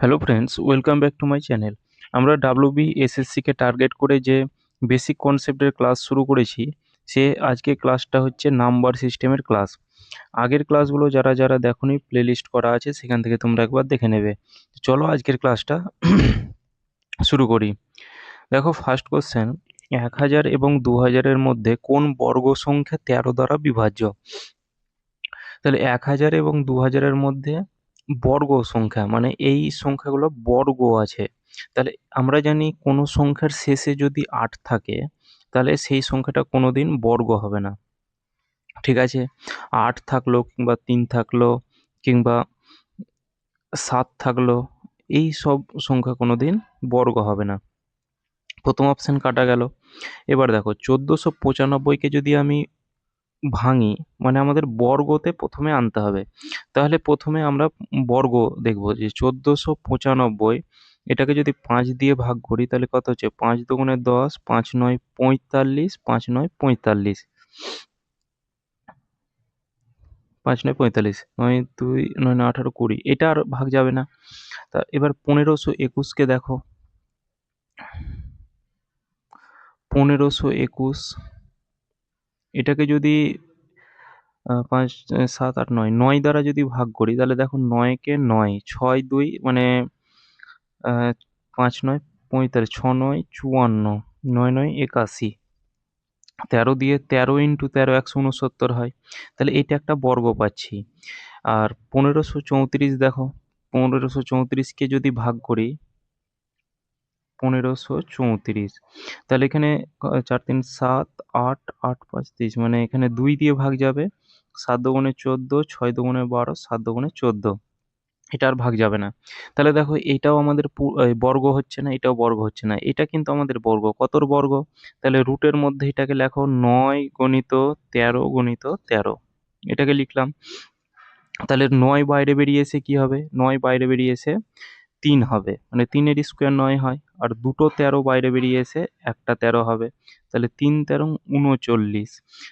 Hello friends, welcome back to my channel. আমরা ডাব্লিউবিএসএসসিকে target করে যে বেসিক কনসেপ্টের ক্লাস শুরু করেছি, সে আজকে ক্লাসটা হচ্ছে নাম্বার সিস্টেমের ক্লাস। আগের ক্লাসগুলো যারা যারা দেখোনি প্লেলিস্ট করা আছে, সেখান থেকে তোমরা একবার দেখে নেবে। চলো আজকের ক্লাসটা শুরু করি। দেখো, ফার্স্ট কোশ্চেন, 1000 এবং 2000-এর মধ্যে কোন বর্গ সংখ্যা 13 দ্বারা বিভাজ্য? তাহলে 1000 এবং 2000-এর মধ্যে বর্গ সংখ্যা মানে এই সংখ্যাগুলো বর্গ আছে। তাহলে আমরা জানি কোনো সংখ্যার শেষে যদি 8 থাকে, তাহলে সেই সংখ্যাটা কোনোদিন বর্গ হবে না। ঠিক আছে? 8 থাকলো কিংবা 3 থাকলো কিংবা 7 থাকলো, এই সব সংখ্যা কোনোদিন বর্গ হবে না। প্রথম অপশন কাটা গেল। এবার দেখো, 1495-কে যদি আমি ভাঙি, মানে আমাদের বর্গতে প্রথমে আনতে হবে। তাহলে প্রথমে আমরা বর্গ দেখব যে 1495, এটাকে যদি 5 দিয়ে ভাগ করি তাহলে কত হচ্ছে? 5 দুগুণে 10, 5 নয় 45, 5 নয় 45, 5 নয় 45, 9 2 9 9 18 20, এটা আর ভাগ যাবে না। তা এবার 1521-কে দেখো, 1521 এটাকে যদি 5 7 8 9 9 দ্বারা যদি ভাগ করি, তাহলে দেখো 9-কে 9, 6 2 মানে 5 নয় 45, 6 নয় 54, 9 নয় 81, 13 দিয়ে 13 ইন্টু 13 169 হয়। তাহলে এটা একটা বর্গ পাচ্ছি। আর 1534 দেখো, 1534-কে যদি ভাগ করি, 1534, তাহলে এখানে 4 3 7 8 8 5 30, মানে এখানে 2 দিয়ে ভাগ যাবে। 7 দুগুণে 14, 6 দুগুণে 12, 7 দুগুণে 14, এটা আর ভাগ যাবে না। তাহলে দেখো, এইটাও আমাদের বর্গ হচ্ছে না, এটাও বর্গ হচ্ছে না। এটা কিন্তু আমাদের বর্গ। কতর বর্গ? তাহলে রুটের মধ্যে এটাকে লেখো 9 গণিত 13 গণিত 13, এটাকে লিখলাম। তাহলে 9 বাইরে বেরিয়ে এসে কি হবে? 9 বাইরে বেরিয়ে এসে 3 হবে, মানে 3-এর স্কোয়ার 9 হয়। আর দুটো 13 বাইরে বেরিয়ে এসে একটা 13 হবে। তাহলে 3 13 39।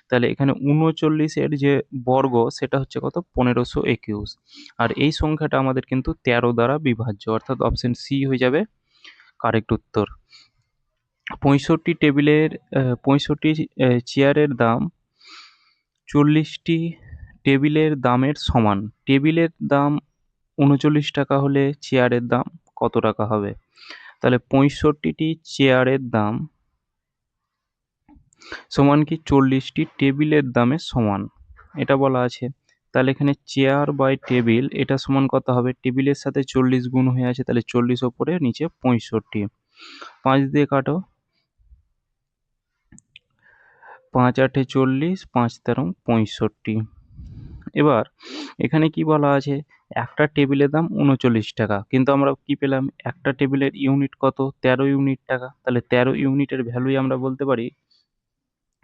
তাহলে এখানে 39-এর যে বর্গ সেটা হচ্ছে কত? 1521। আর এই সংখ্যাটা আমাদের কিন্তু 13 দ্বারা বিভাজ্য, অর্থাৎ অপশন সি হয়ে যাবে কারেক্ট উত্তর। 65 চেয়ারের দাম 40টি টেবিলের দামের সমান। টেবিলের দাম 39 টাকা হলে চেয়ারের দাম কত টাকা হবে? তাহলে 65টি চেয়ারের দাম সমান কি 40টি টেবিলের দামের সমান, এটা বলা আছে। তাহলে এখানে চেয়ার বাই টেবিল এটা সমান কত হবে? টেবিলের সাথে 40 গুণ হয়ে আছে, তাহলে 40 ওপরে নিচে 65। 5 দিয়ে কাটো, 5 8 40, 5 13 65। এবার এখানে কি বলা আছে? একটা টেবিলের দাম 39 টাকা, কিন্তু আমরা কি পেলাম? একটা টেবিলের ইউনিট কত? 13 ইউনিট টাকা। তাহলে 13 ইউনিটের ভ্যালুই আমরা বলতে পারি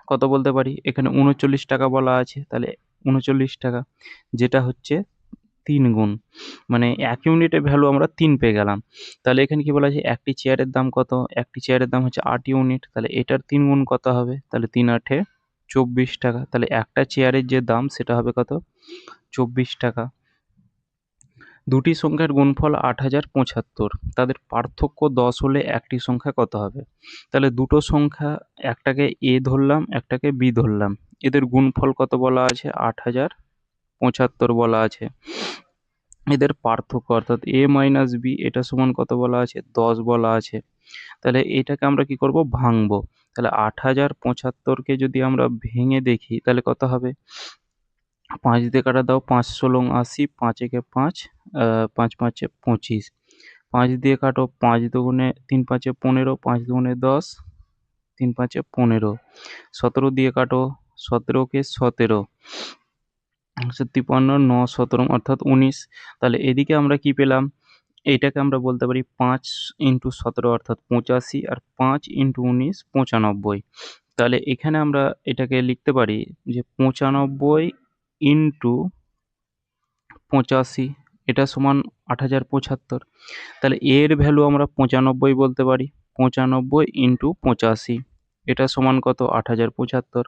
কত? বলতে পারি এখানে 39 টাকা বলা আছে, তাহলে 39 টাকা, যেটা হচ্ছে 3 গুণ, মানে 1 ইউনিটের ভ্যালু আমরা 3 পেয়ে গেলাম। তাহলে এখানে কি বলা আছে? একটি চেয়ারের দাম কত? একটি চেয়ারের দাম হচ্ছে 8 ইউনিট, তাহলে এটার 3 গুণ কত হবে? তাহলে 3 8 24 টাকা। তাহলে একটা চেয়ারের যে দাম সেটা হবে কত? 24 টাকা। দুটি সংখ্যার গুণফল 8075, তাদের পার্থক্য 10 হলে একটি সংখ্যা কত হবে? তাহলে দুটো সংখ্যা, একটাকে এ ধরলাম, একটাকে বি ধরলাম, এদের গুণফল কত বলা আছে? 8075 বলা আছে। এদের পার্থক্য অর্থাৎ এ মাইনাস বি এটা সমান কত বলা আছে? 10 বলা আছে। তাহলে এটাকে আমরা কি করব? ভাঙবো। তাহলে 8075-কে যদি আমরা ভেঙে দেখি তাহলে কত হবে? 5 দিয়ে কাটা দাও, 5 ষোলং 80, 5 একে 5, 5 5-এ 25। 5 দিয়ে কাটো, 5 দুগুণে 3 5-এ 15, 5 দুগুণে 10, 3 5-এ 15। 17 দিয়ে কাটো, 17-কে 17, 53 9 17 অর্থাৎ 19। তাহলে এদিকে আমরা কি পেলাম? এইটাকে আমরা বলতে পারি 5 ইন্টু 17 অর্থাৎ 85, আর 5 ইন্টু 19 95। তাহলে এখানে আমরা এটাকে লিখতে পারি যে 95 ইন্টু 85, এটা সমান 8075। তাহলে এর ভ্যালু আমরা 95 বলতে পারি। 95 ইন্টু 85, এটা সমান কত? 8075।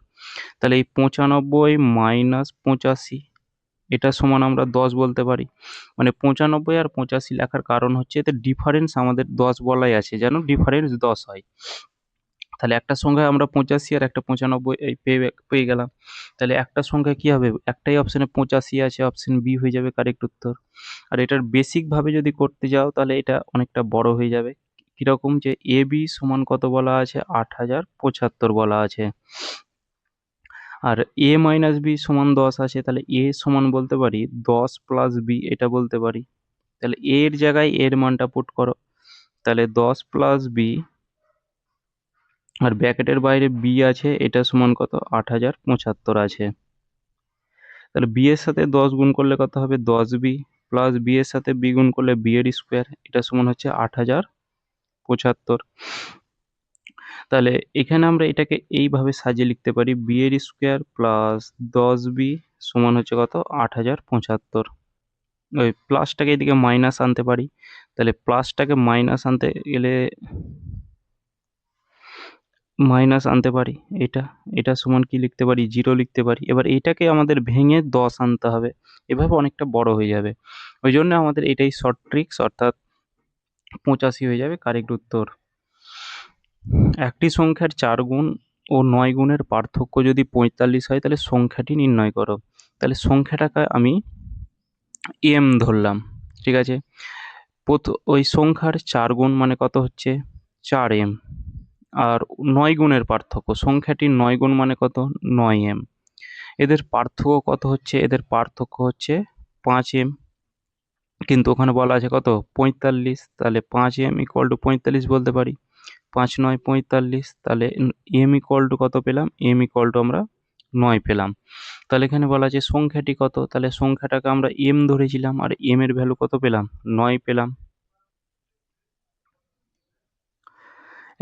তাহলে এই 95 মাইনাস 85, এটা সমান আমরা 10 বলতে পারি। মানে 95 আর 85 লেখার কারণ হচ্ছে এতে ডিফারেন্স আমাদের 10 বলাই আছে, যেন ডিফারেন্স 10 হয়। তাহলে একটা সংখ্যায় আমরা 85 আর একটা 95 এই পেয়ে গেলাম। তাহলে একটা সংখ্যায় কি হবে? একটাই অপশনে 85 আছে, অপশন বি হয়ে যাবে কারেক্ট উত্তর। আর এটার বেসিক ভাবে যদি করতে যাও তাহলে এটা অনেকটা বড় হয়ে যাবে। কিরকম? যে এ বি সমান কত বলা আছে? 8075 বলা আছে। আর এ মাইনাস বি সমান 10 আছে, তাহলে এ সমান বলতে পারি 10 প্লাস বি, এটা বলতে পারি। তাহলে এ এর জায়গায় এর মানটা পুট করো, তাহলে 10 প্লাস বি, আর ব্র্যাকেটের বাইরে বি আছে, এটা সমান কত? 8075 আছে। তাহলে বি এর সাথে 10 গুণ করলে কত হবে? 10 বি প্লাস বি এর সাথে বি গুণ করলে বি এর স্কোয়ার, এটা সমান হচ্ছে 8075। তাহলে এখানে আমরা এটাকে এইভাবে সাজিয়ে লিখতে পারি, বি এর স্কোয়ার প্লাস 10 বি সমান হচ্ছে কত? 8075। ওই প্লাসটাকে এদিকে মাইনাস আনতে পারি, তাহলে প্লাসটাকে মাইনাস আনতে গেলে মাইনাস আনতে পারি, এটা সমান কি লিখতে পারি? 0 লিখতে পারি। এবার এটাকে আমাদের ভেঙে 10 আনতে হবে, এভাবে অনেকটা বড় হয়ে যাবে। ওই জন্য আমাদের এটাই শর্ট ট্রিক্স, অর্থাৎ 85 হয়ে যাবে কারেক্ট উত্তর। একটি সংখ্যার 4 গুণ ও 9 গুণের পার্থক্য যদি 45 হয় তাহলে সংখ্যাটি নির্ণয় করো। তাহলে সংখ্যাটাকে আমি এম ধরলাম, ঠিক আছে। ওই সংখ্যার 4 গুণ মানে কত হচ্ছে? 4m। আর 9 গুণের পার্থক্য, সংখ্যাটির 9 গুণ মানে কত? 9m। এদের পার্থক্য কত হচ্ছে? এদের পার্থক্য হচ্ছে 5m, কিন্তু ওখানে বলা আছে কত? 45। তাহলে 5m ইকুয়াল টু 45 বলতে পারি। 5 9 45, তাহলে m ইকুয়াল টু কত পেলাম? m ইকুয়াল টু আমরা 9 পেলাম। তাহলে এখানে বলা আছে সংখ্যাটি কত? তাহলে সংখ্যাটাকে আমরা m ধরেছিলাম, আর m এর ভ্যালু কত পেলাম? 9 পেলাম।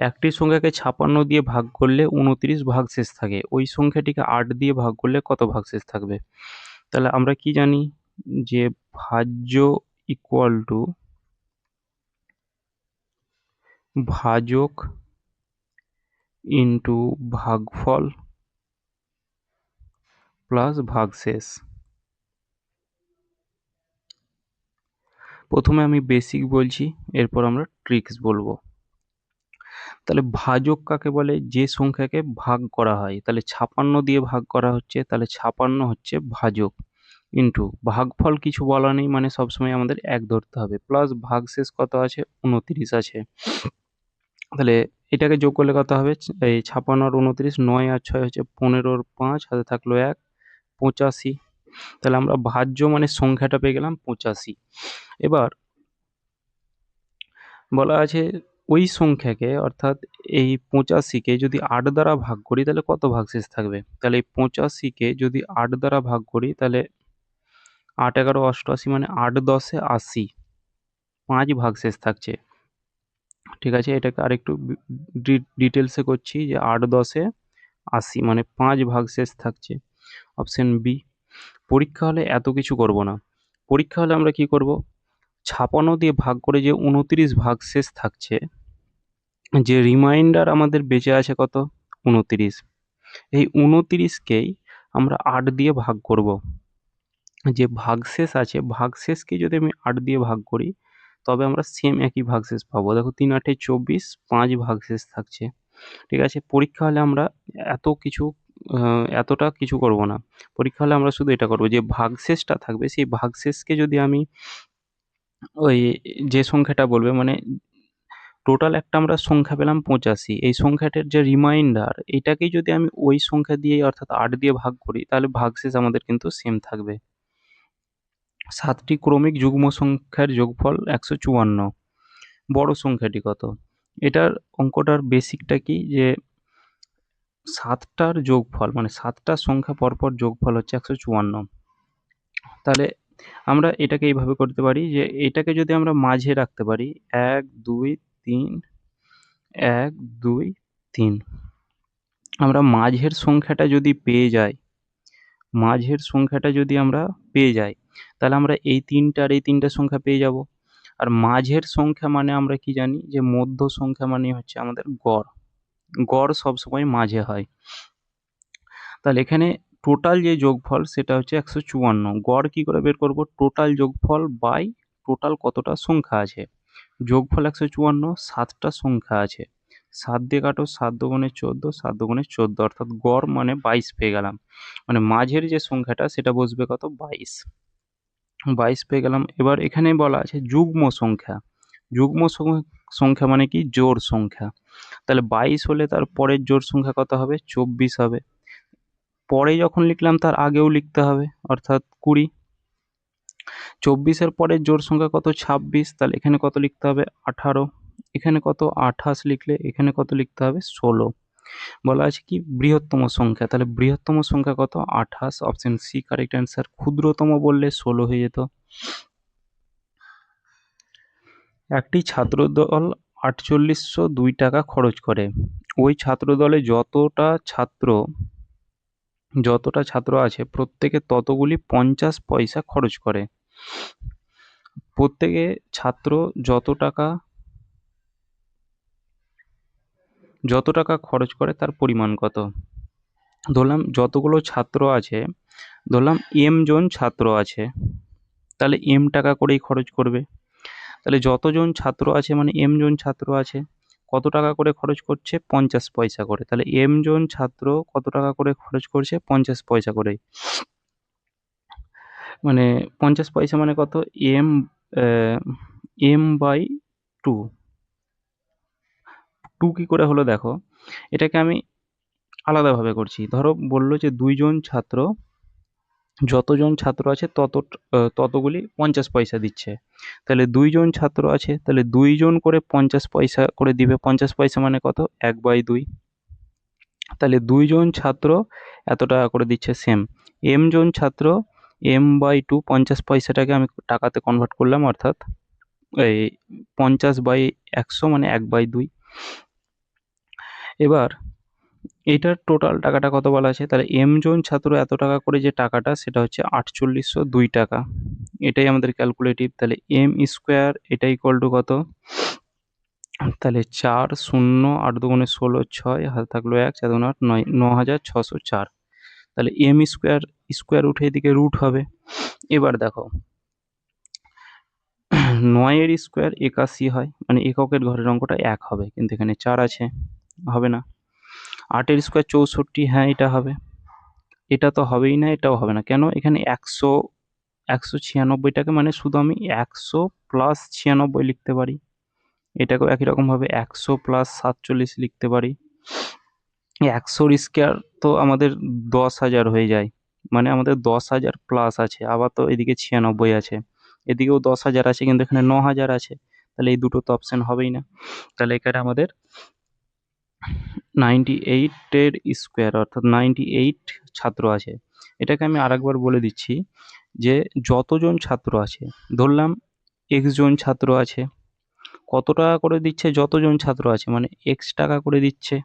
একটি সংখ্যাকে 56 দিয়ে ভাগ করলে 29 ভাগশেষ থাকে, ওই সংখ্যাটিকে 8 দিয়ে ভাগ করলে কত ভাগশেষ থাকবে? তাহলে আমরা কি জানি? যে ভাজ্য ইকুয়াল টু ভাজক ইন্টু ভাগফল প্লাস ভাগশেষ। প্রথমে আমি বেসিক বলছি, এরপর আমরা ট্রিক্স বলবো। তাহলে ভাজক কাকে বলে? যে সংখ্যাকে ভাগ করা হয়। তাহলে 56 দিয়ে ভাগ করা হচ্ছে, তাহলে 56 হচ্ছে ভাজক, ইন্টু ভাগফল কিছু বলা নেই, মানে সবসময় আমাদের 1 ধরতে হবে, প্লাস ভাগশেষ কত আছে? 29 আছে। তাহলে এটাকে যোগ করলে কত হবে? এই 56 আর 29, 9 আর 6 হচ্ছে 15 আর 5, হাতে থাকলো 1, 85। তাহলে আমরা ভাজ্য মানে সংখ্যাটা পেয়ে গেলাম 85। এবার বলা আছে ওই সংখ্যাকে, অর্থাৎ এই 85কে যদি 8 দ্বারা ভাগ করি তাহলে কত ভাগশেষ থাকবে? তাহলে এই 85কে যদি 8 দ্বারা ভাগ করি তাহলে 8 11 88, মানে 8 10 80, 5 ভাগশেষ থাকছে। ঠিক আছে, এটাকে আরেকটু ডিটেলসে করছি, যে 8 10 80 মানে 5 ভাগশেষ থাকছে। Option B. পরীক্ষা হলে এত কিছু করব না। পরীক্ষা হলে আমরা কি করব? 56 দিয়ে ভাগ করে যে 29 ভাগশেষ থাকছে, যে রিমাইন্ডার আমাদের বেঁচে আছে কত? 29। এই 29কেই আমরা 8 দিয়ে ভাগ করব। যে ভাগশেষ আছে, ভাগশেষকে যদি আমি 8 দিয়ে ভাগ করি তবে আমরা সেম একই ভাগশেষ পাবো। দেখো 3 8 24, 5 ভাগশেষ থাকছে। ঠিক আছে, পরীক্ষা হলে আমরা এতটা কিছু করব না। পরীক্ষা হলে আমরা শুধু এটা করব, যে ভাগশেষটা থাকবে সেই ভাগশেষকে যদি আমি ওই যে সংখ্যাটা বলবে, মানে টোটাল একটা আমরা সংখ্যা পেলাম 85, এই সংখ্যাটার যে রিমাইন্ডার এটাকেই যদি আমি ওই সংখ্যা দিয়ে, অর্থাৎ 8 দিয়ে ভাগ করি, তাহলে ভাগশেষ আমাদের কিন্তু সেম থাকবে। 7টি ক্রমিক যুগ্ম সংখ্যার যোগফল 154। বড় সংখ্যাটি কত? এটার অঙ্কটার বেসিকটা কি? যে 7টার যোগফল, মানে 7টা সংখ্যা পরপর যোগফল হচ্ছে 154। তাহলে আমরা এটাকে এইভাবে করতে পারি, যে এটাকে যদি আমরা মাঝে রাখতে পারি 1 2 3, 1 2 3, আমরা মাঝের সংখ্যাটা যদি পেয়ে যাই, তাহলে আমরা এই 3টা সংখ্যা পেয়ে যাব। আর মাঝের সংখ্যা মানে আমরা কি জানি? যে মধ্য সংখ্যা মানে হচ্ছে আমাদের গড়। গড় সবসময় মাঝে হয়। তাহলে এখানে টোটাল যে যোগফল সেটা হচ্ছে 154। গড় কি করে বের করব? টোটাল যোগফল বাই টোটাল কতটা সংখ্যা আছে। যোগফল 154, 7টা সংখ্যা আছে। 7 দিয়ে কাটো, 7 দুগুণে 14, 7 দুগুণে 14, অর্থাৎ গড় মানে 22 পেয়ে গেলাম। মানে মাঝের যে সংখ্যাটা সেটা বসবে কত? 22। 22 পেয়ে গেলাম। এবার এখানে বলা আছে যুগ্ম সংখ্যা। যুগ্ম সংখ্যা মানে কি? জোড় সংখ্যা। তাহলে 22 হলে তার পরের জোড় সংখ্যা কত হবে? 24 হবে। পরে যখন লিখলাম তার আগেও লিখতে হবে, অর্থাৎ 20। 24-এর পরের জোড় সংখ্যা কত? 26। তাহলে এখানে কত লিখতে হবে? 18। এখানে কত? 28 লিখলে এখানে কত লিখতে হবে? 16। বলা আছে কি? বৃহত্তম সংখ্যা। তাহলে বৃহত্তম সংখ্যা কত? 28। Option C correct answer. ক্ষুদ্রতম বললে 16 হয়ে যেত। একটি ছাত্রদল 4802 টাকা খরচ করে। ওই ছাত্রদলে যতটা ছাত্র আছে প্রত্যেকে ততগুলি 50 পয়সা খরচ করে। প্রত্যেকে ছাত্র যত টাকা খরচ করে তার পরিমাণ কত? ধরলাম যতগুলো ছাত্র আছে, ধরলাম এম জন ছাত্র আছে, তাহলে এম টাকা করেই খরচ করবে। তাহলে যতজন ছাত্র আছে মানে এম জন ছাত্র আছে, কত টাকা করে খরচ করছে? 50 পয়সা করে। তাহলে এম জন ছাত্র কত টাকা করে খরচ করছে? 50 পয়সা করে। মানে 50 পয়সা মানে কত? M by 2। 2 কি করে হলো দেখো, এটাকে আমি আলাদাভাবে করছি। ধরো বললো যে যতজন ছাত্র আছে ততগুলি 50 পয়সা দিচ্ছে। তাহলে 2 জন ছাত্র আছে, তাহলে 2 জন করে 50 পয়সা করে দিবে। 50 পয়সা মানে কত? 1/2। তাহলে 2 জন ছাত্র এত টাকা করে দিচ্ছে সেম। এম জন ছাত্র m/2 50 পয়সাটাকে আমি টাকাতে কনভার্ট করলাম, অর্থাৎ এই 50/100 মানে 1/2। এবার এটার টোটাল টাকাটা কত বলা আছে? তাহলে এম জন ছাত্র এত টাকা করে যে টাকাটা সেটা হচ্ছে 4802 টাকা। এটাই আমাদের ক্যালকুলেটিভ। তাহলে এম স্কোয়ার এটা ইকুয়াল টু কত? তাহলে 4 0 8 দুগুণে 16 6 হাতে থাকলো 1 4 দুগুণে 8 9 9604। তাহলে এম স্কোয়ার উঠে এদিকে রুট হবে। এবার দেখো 9 এর স্কোয়ার 81 হয়, মানে এককের ঘরের অঙ্কটা 1 হবে, কিন্তু এখানে 4 আছে, হবে না। 8 এর স্কোয়ার 64, হ্যাঁ এটা হবে। এটা তো হবেই না, এটাও হবে না। কেন? এখানে 196টাকে মানে শুধু আমি 100 প্লাস 96 লিখতে পারি। এটাকেও একই রকমভাবে 100 প্লাস 47 লিখতে পারি। 100-র স্কোয়ার তো আমাদের 10,000 হয়ে যায়, মানে আমাদের 10,000 প্লাস আছে। আবার তো এদিকে 96 আছে, এদিকেও 10,000 আছে, কিন্তু এখানে 9,000 আছে। তাহলে এই দুটো তো অপশন হবেই না। তাহলে এখানে আমাদের 98 এর স্কোয়ার, অর্থাৎ 98 ছাত্র আছে। এটাকে আমি আরেকবার বলে দিচ্ছি যে যতজন ছাত্র আছে, ধরলাম এক্স জন ছাত্র আছে, কত টাকা করে দিচ্ছে? যতজন ছাত্র আছে মানে এক্স টাকা করে দিচ্ছে।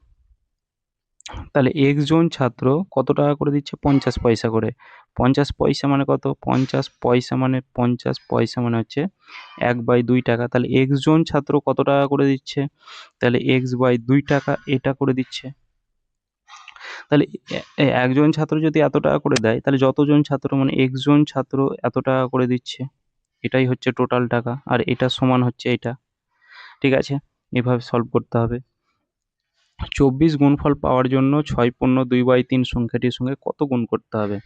তাহলে এক্স জন ছাত্র কত টাকা করে দিচ্ছে? 50 পয়সা করে। 50 পয়সা মানে কত? 50 পয়সা মানে 50 পয়সা মানে হচ্ছে 1/2 টাকা। তাহলে এক্স জন ছাত্র কত টাকা করে দিচ্ছে? তাহলে x/2 টাকা এটা করে দিচ্ছে। তাহলে একজন ছাত্র যদি এত টাকা করে দেয়, তাহলে যতজন ছাত্র মানে এক্স জন ছাত্র এত টাকা করে দিচ্ছে। এটাই হচ্ছে টোটাল টাকা, আর এটা সমান হচ্ছে এটা। ঠিক আছে, এভাবে সলভ করতে হবে। 24 গুণফল পাওয়ার জন্য 6 2/3 সংখ্যাটির সঙ্গে কত গুণ করতে হবে?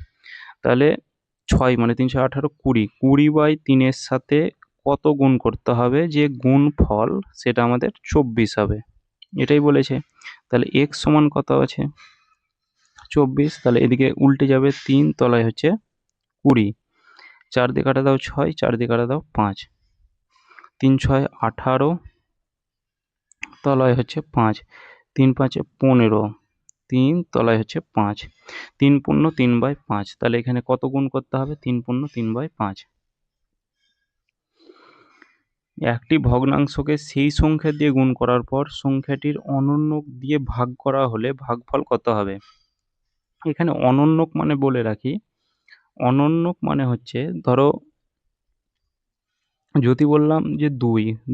তাহলে 6 মানে 318 20, 20/3 এর সাথে কত গুণ করতে হবে যে গুণফল সেটা আমাদের 24 হবে, এটাই বলেছে। তাহলে x সমান কত আছে? 24। তাহলে এদিকে উল্টে যাবে, 3 তলায় হচ্ছে 20, 4 দিয়ে কাটা দাও 6, 4 দিয়ে কাটা দাও 5, 3 6 18, তলায় হচ্ছে 5, 3 5 15, 3 তলায় হচ্ছে 5, 3 পূর্ণ 3/5। তাহলে এখানে কত গুণ করতে হবে? 3 পূর্ণ 3/5। একটি ভগ্নাংশকে সেই সংখ্যা দিয়ে গুণ করার পর সংখ্যাটির অনন্যক দিয়ে ভাগ করা হলে ভাগফল কত হবে? এখানে অনন্যক মানে বলে রাখি, অনন্যক মানে হচ্ছে ধরো যদি বললাম যে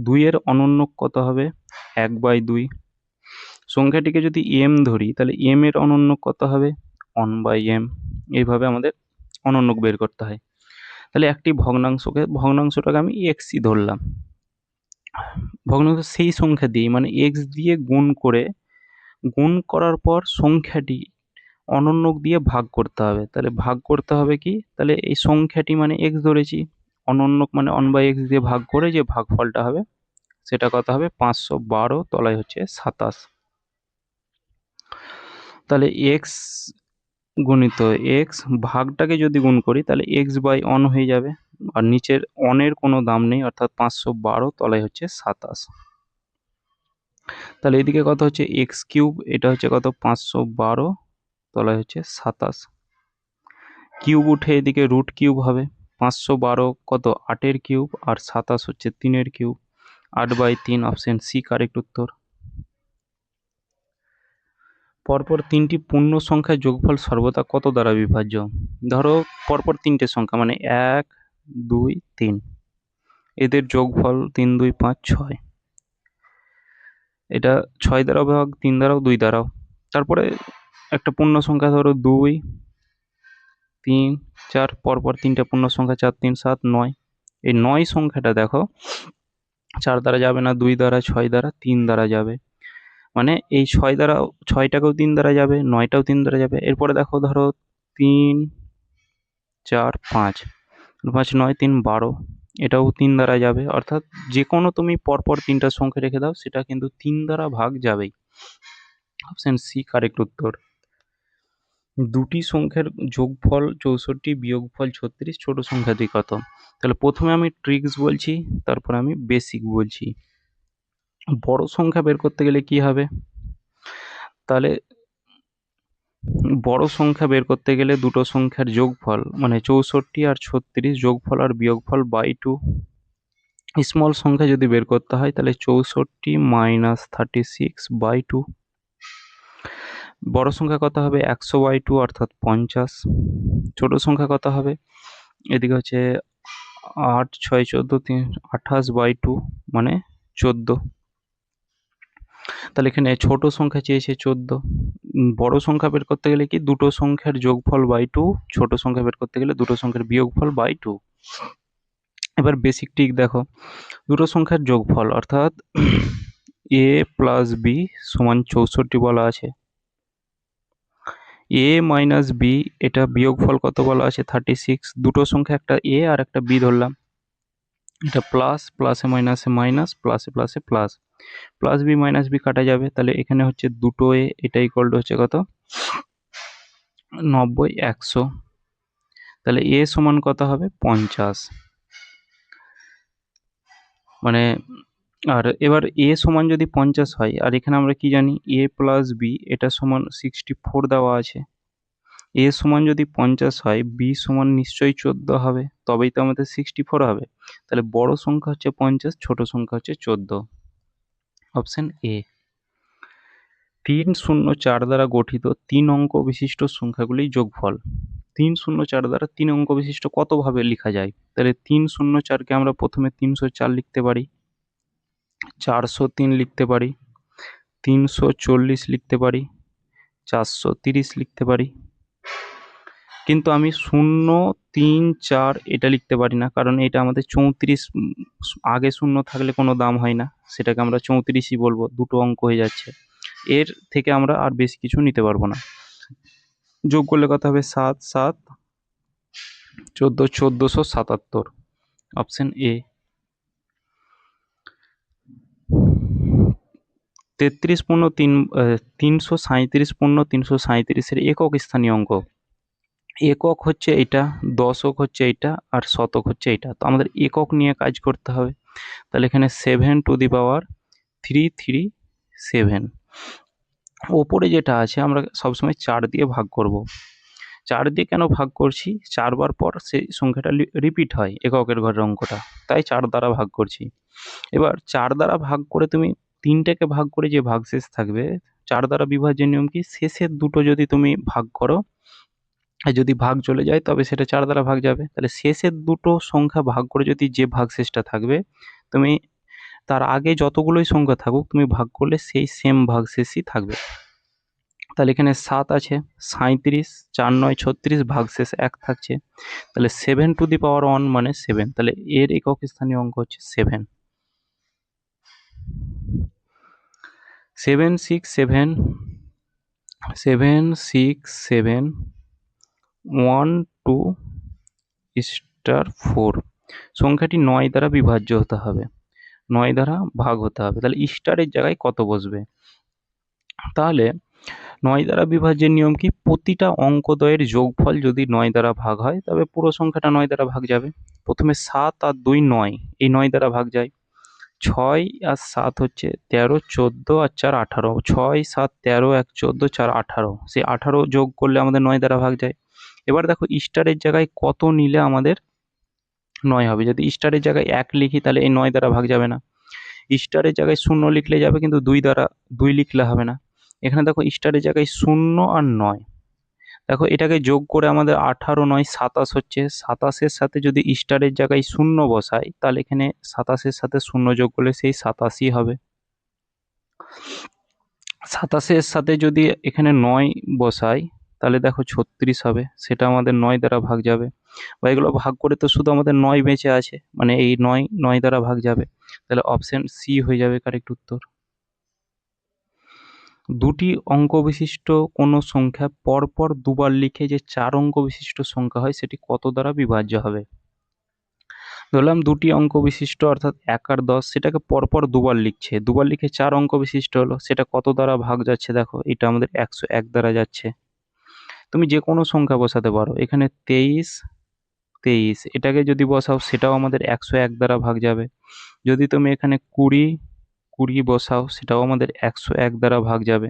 2 এর অনন্যক কত হবে? 1/2। সংখ্যাটিকে যদি m ধরি তাহলে m এর অনন্যক কত হবে? 1/m। এইভাবে আমাদের অনন্যক বের করতে হয়। তাহলে একটি ভগ্নাংশটাকে আমি এক্সই ধরলাম। ভগ্নাংশ সেই সংখ্যা দিয়ে মানে এক্স দিয়ে গুণ করার পর সংখ্যাটি অনন্যক দিয়ে ভাগ করতে হবে। তাহলে ভাগ করতে হবে কি, তাহলে এই সংখ্যাটি মানে এক্স ধরেছি, অনন্যক মানে 1/x দিয়ে ভাগ করে যে ভাগফলটা হবে সেটা কত হবে 512 তলায় হচ্ছে 27। তাহলে এক্স গুণিত এক্স ভাগটাকে যদি গুণ করি তাহলে এক্স বাই অন হয়ে যাবে, আর নিচের অনের কোনো দাম নেই অর্থাৎ 512 তলায় হচ্ছে 27। তাহলে এদিকে কত হচ্ছে এক্স কিউব, এটা হচ্ছে কত 512 তলায় হচ্ছে 27। কিউব উঠে এদিকে রুট কিউব হবে, 512 কত 8-এর কিউব আর 27 হচ্ছে 3-এর কিউব, 8/3 অপশন সি কারেক্ট উত্তর। পরপর তিনটি পূর্ণ সংখ্যার যোগফল সর্বদা কত দ্বারা বিভাজ্য? ধরো পরপর তিনটে সংখ্যা মানে 1 2 3, এদের যোগফল 3 2 5 6, এটা 6 দ্বারাও ভাগ, 3 দ্বারাও, 2 দ্বারাও। তারপরে একটা পূর্ণ সংখ্যা ধরো 2 3 4, পরপর তিনটে পূর্ণ সংখ্যা 4 3 7 9, এই 9 সংখ্যাটা দেখো 4 দ্বারা যাবে না, 2 দ্বারা, 6 দ্বারা, 3 দ্বারা যাবে। মানে এই 6 দ্বারা 6টাকেও 3 দ্বারা যাবে, 9টাও 3 দ্বারা যাবে। এরপরে দেখো ধরো 3 4 5, 5 9 3 12, এটাও 3 দ্বারা যাবে। অর্থাৎ যে কোনো তুমি পরপর তিনটা সংখ্যা রেখে দাও সেটা কিন্তু 3 দ্বারা ভাগ যাবেই। অপশন সি কারেক্ট উত্তর। দুটি সংখ্যার যোগফল 64 বিয়োগফল 36, ছোট সংখ্যাটি কত? তাহলে প্রথমে আমি ট্রিক্স বলছি, তারপর আমি বেসিক বলছি। বড় সংখ্যা বের করতে গেলে কি হবে, তাহলে বড় সংখ্যা বের করতে গেলে দুটো সংখ্যার যোগফল মানে 64 আর 36 যোগফল আর বিয়োগফল বাই 2। স্মল সংখ্যা যদি বের করতে হয় তাহলে 64 মাইনাস 36/2। বড় সংখ্যা কত হবে 100/2 অর্থাৎ 50। ছোট সংখ্যা কত হবে, এদিকে হচ্ছে 8 6 14 28/2 মানে 14। তাহলে এখানে ছোট সংখ্যা চেয়েছে 14। বড় সংখ্যা বের করতে গেলে কি দুটো সংখ্যার যোগফল বাই 2, ছোট সংখ্যা বের করতে গেলে দুটো সংখ্যার বিয়োগফল বাই 2। এবার বেসিক ট্রিক দেখো, দুটো সংখ্যার যোগফল অর্থাৎ a প্লাস বি সমান 64 বলা আছে, a মাইনাস বি এটা বিয়োগফল কত বলা আছে 36। দুটো সংখ্যা একটা a আর একটা b ধরলাম, এটা প্লাস প্লাসে মাইনাসে মাইনাস, প্লাসে প্লাসে plus, plus B minus B কাটা যাবে। তাহলে এখানে হচ্ছে দুটো এ, এটা ইকুয়াল টু হচ্ছে কত 90 100। তাহলে এ সমান কত হবে 50। মানে আর এবার এ সমান যদি 50 হয়, আর এখানে আমরা কি জানি এ প্লাস বি এটা সমান 64 দেওয়া আছে, এ সমান যদি 50 হয় বি সমান নিশ্চয়ই 14 হবে, তবেই তো আমাদের 64 হবে। তাহলে বড় সংখ্যা হচ্ছে 50, ছোট সংখ্যা হচ্ছে 14। Option A. 304 দ্বারা গঠিত 3 অঙ্ক বিশিষ্ট সংখ্যাগুলির যোগফল। 304 দ্বারা 3 অঙ্ক বিশিষ্ট কতভাবে লেখা যায়? তাহলে 304কে আমরা প্রথমে 304 লিখতে পারি, 403 লিখতে পারি, 340 লিখতে পারি, 430 লিখতে পারি। কিন্তু আমি 0 3 4 এটা লিখতে পারি না, কারণ এটা আমাদের 34 আগে শূন্য থাকলে কোনো দাম হয় না, সেটাকে আমরা 34ই বলবো, দুটো অঙ্ক হয়ে যাচ্ছে। এর থেকে আমরা আর বেশি কিছু নিতে পারবো না। যোগ করলে কত হবে 7 7 14 1477। Option A. 33 পূর্ণ 337 পূর্ণ 337-এর একক স্থানীয় অঙ্ক। একক হচ্ছে এটা, দশক হচ্ছে এটা, আর শতক হচ্ছে এটা। তো আমাদের একক নিয়ে কাজ করতে হবে। তাহলে এখানে 7^337। ওপরে যেটা আছে আমরা সবসময় 4 দিয়ে ভাগ করব। 4 দিয়ে কেন ভাগ করছি, 4 বার পর সেই সংখ্যাটা রিপিট হয় এককের ঘরের অঙ্কটা, তাই 4 দ্বারা ভাগ করছি। এবার 4 দ্বারা ভাগ করে তুমি 3টাকে ভাগ করে যে ভাগশেষ থাকবে, 4 দ্বারা বিভাজ্যের নিয়ম কি, শেষের দুটো যদি তুমি ভাগ করো আর যদি ভাগ চলে যায় তবে সেটা 4 দ্বারা ভাগ যাবে। তাহলে শেষের দুটো সংখ্যা ভাগ করে যদি যে ভাগশেষটা থাকবে, তুমি তার আগে যতগুলোই সংখ্যা থাকুক তুমি ভাগ করলে সেই সেম ভাগশেষই থাকবে। তাহলে এখানে 7 আছে, 37, 4 9 36 ভাগশেষ 1 থাকছে। তাহলে 7 টু দি পাওয়ার 1 মানে 7, তাহলে এর একক স্থানীয় অঙ্ক হচ্ছে 7। 7 6 7 7 6 7 1 2 স্টার 4 সংখ্যাটি 9 দ্বারা বিভাজ্য হতে হবে, 9 দ্বারা ভাগ হতে হবে। তাহলে স্টারের জায়গায় কত বসবে? তাহলে 9 দ্বারা বিভাজ্যের নিয়ম কি? প্রতিটা অঙ্কদ্বয়ের যোগফল যদি 9 দ্বারা ভাগ হয় তবে পুরো সংখ্যাটা 9 দ্বারা ভাগ যাবে। প্রথমে 7 আর 2 9, এই 9 দ্বারা ভাগ যায়। 6 আর 7 হচ্ছে 13, 14 আর 4 18, 6 7 13 1 14 4 18, সেই 18 যোগ করলে আমাদের 9 দ্বারা ভাগ যায়। এবার দেখো স্টারের জায়গায় কত নিলে আমাদের 9 হবে। যদি স্টারের জায়গায় 1 লিখি তাহলে এই 9 দ্বারা ভাগ যাবে না। স্টারের জায়গায় 0 লিখলে যাবে, কিন্তু 2 লিখলে হবে না। এখানে দেখো স্টারের জায়গায় 0 আর 9, দেখো এটাকে যোগ করে আমাদের 18 9 27 হচ্ছে। 27 এর সাথে যদি স্টারের জায়গায় 0 বসাই তাহলে এখানে 27 এর সাথে 0 যোগ করলে সেই 87 হবে। 27 এর সাথে যদি এখানে 9 বসাই তাহলে দেখো 36 হবে, সেটা আমাদের 9 দ্বারা ভাগ যাবে। বা এগুলো ভাগ করে তো শুধু আমাদের 9 বেঁচে আছে, মানে এই 9 দ্বারা ভাগ যাবে। তাহলে অপশন সি হয়ে যাবে কারেক্ট উত্তর। দুটি অঙ্ক বিশিষ্ট কোনো সংখ্যা পরপর দুবার লিখে যে 4 অঙ্ক বিশিষ্ট সংখ্যা হয় সেটি কত দ্বারা বিভাজ্য হবে? ধরলাম দুটি অঙ্ক বিশিষ্ট অর্থাৎ 1 আর 10, সেটাকে পরপর দুবার লিখছে, দুবার লিখে 4 অঙ্ক বিশিষ্ট হলো, সেটা কত দ্বারা ভাগ যাচ্ছে? দেখো এটা আমাদের 101 দ্বারা যাচ্ছে। তুমি যে কোনো সংখ্যা বসাতে পারো, এখানে 23 23 এটাকে যদি বসাও সেটাও আমাদের 101 দ্বারা ভাগ যাবে। যদি তুমি এখানে 20 20 বসাও সেটাও আমাদের 101 দ্বারা ভাগ যাবে।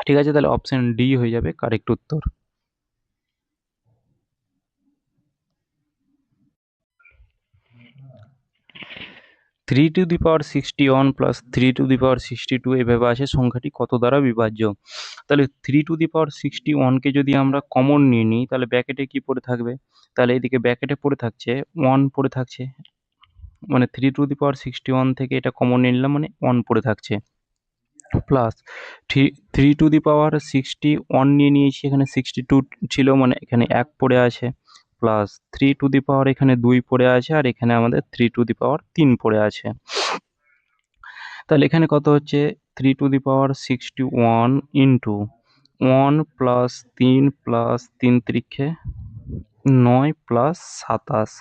ঠিক আছে, তাহলে অপশন ডি হয়ে যাবে কারেক্ট উত্তর। 3 to the power 61 plus 3 to the power 62 এভাবে আছে, সংখ্যাটি কত দ্বারা বিভাজ্য? তাহলে 3 টু দি পাওয়ার 61কে যদি আমরা কমন নিয়ে নিই তাহলে ব্র্যাকেটে কি পড়ে থাকবে? তাহলে এদিকে ব্র্যাকেটে পড়ে থাকছে 1 পড়ে থাকছে, মানে 3 টু দি পাওয়ার 61 থেকে এটা কমন নিয়ে নিলাম মানে 1 পড়ে থাকছে। প্লাস 3 টু দি পাওয়ার 61 নিয়ে নিয়েছি, এখানে 62 ছিল মানে এখানে 1 পড়ে আছে। প্লাস 3 টু দি পাওয়ার এখানে 2 পড়ে আছে, আর এখানে আমাদের 3 টু দি পাওয়ার 3 পড়ে আছে। তাহলে এখানে কত হচ্ছে? 3 to the power 61 into 1 plus 3 plus 3 তিরিক্ষে 9 plus 27,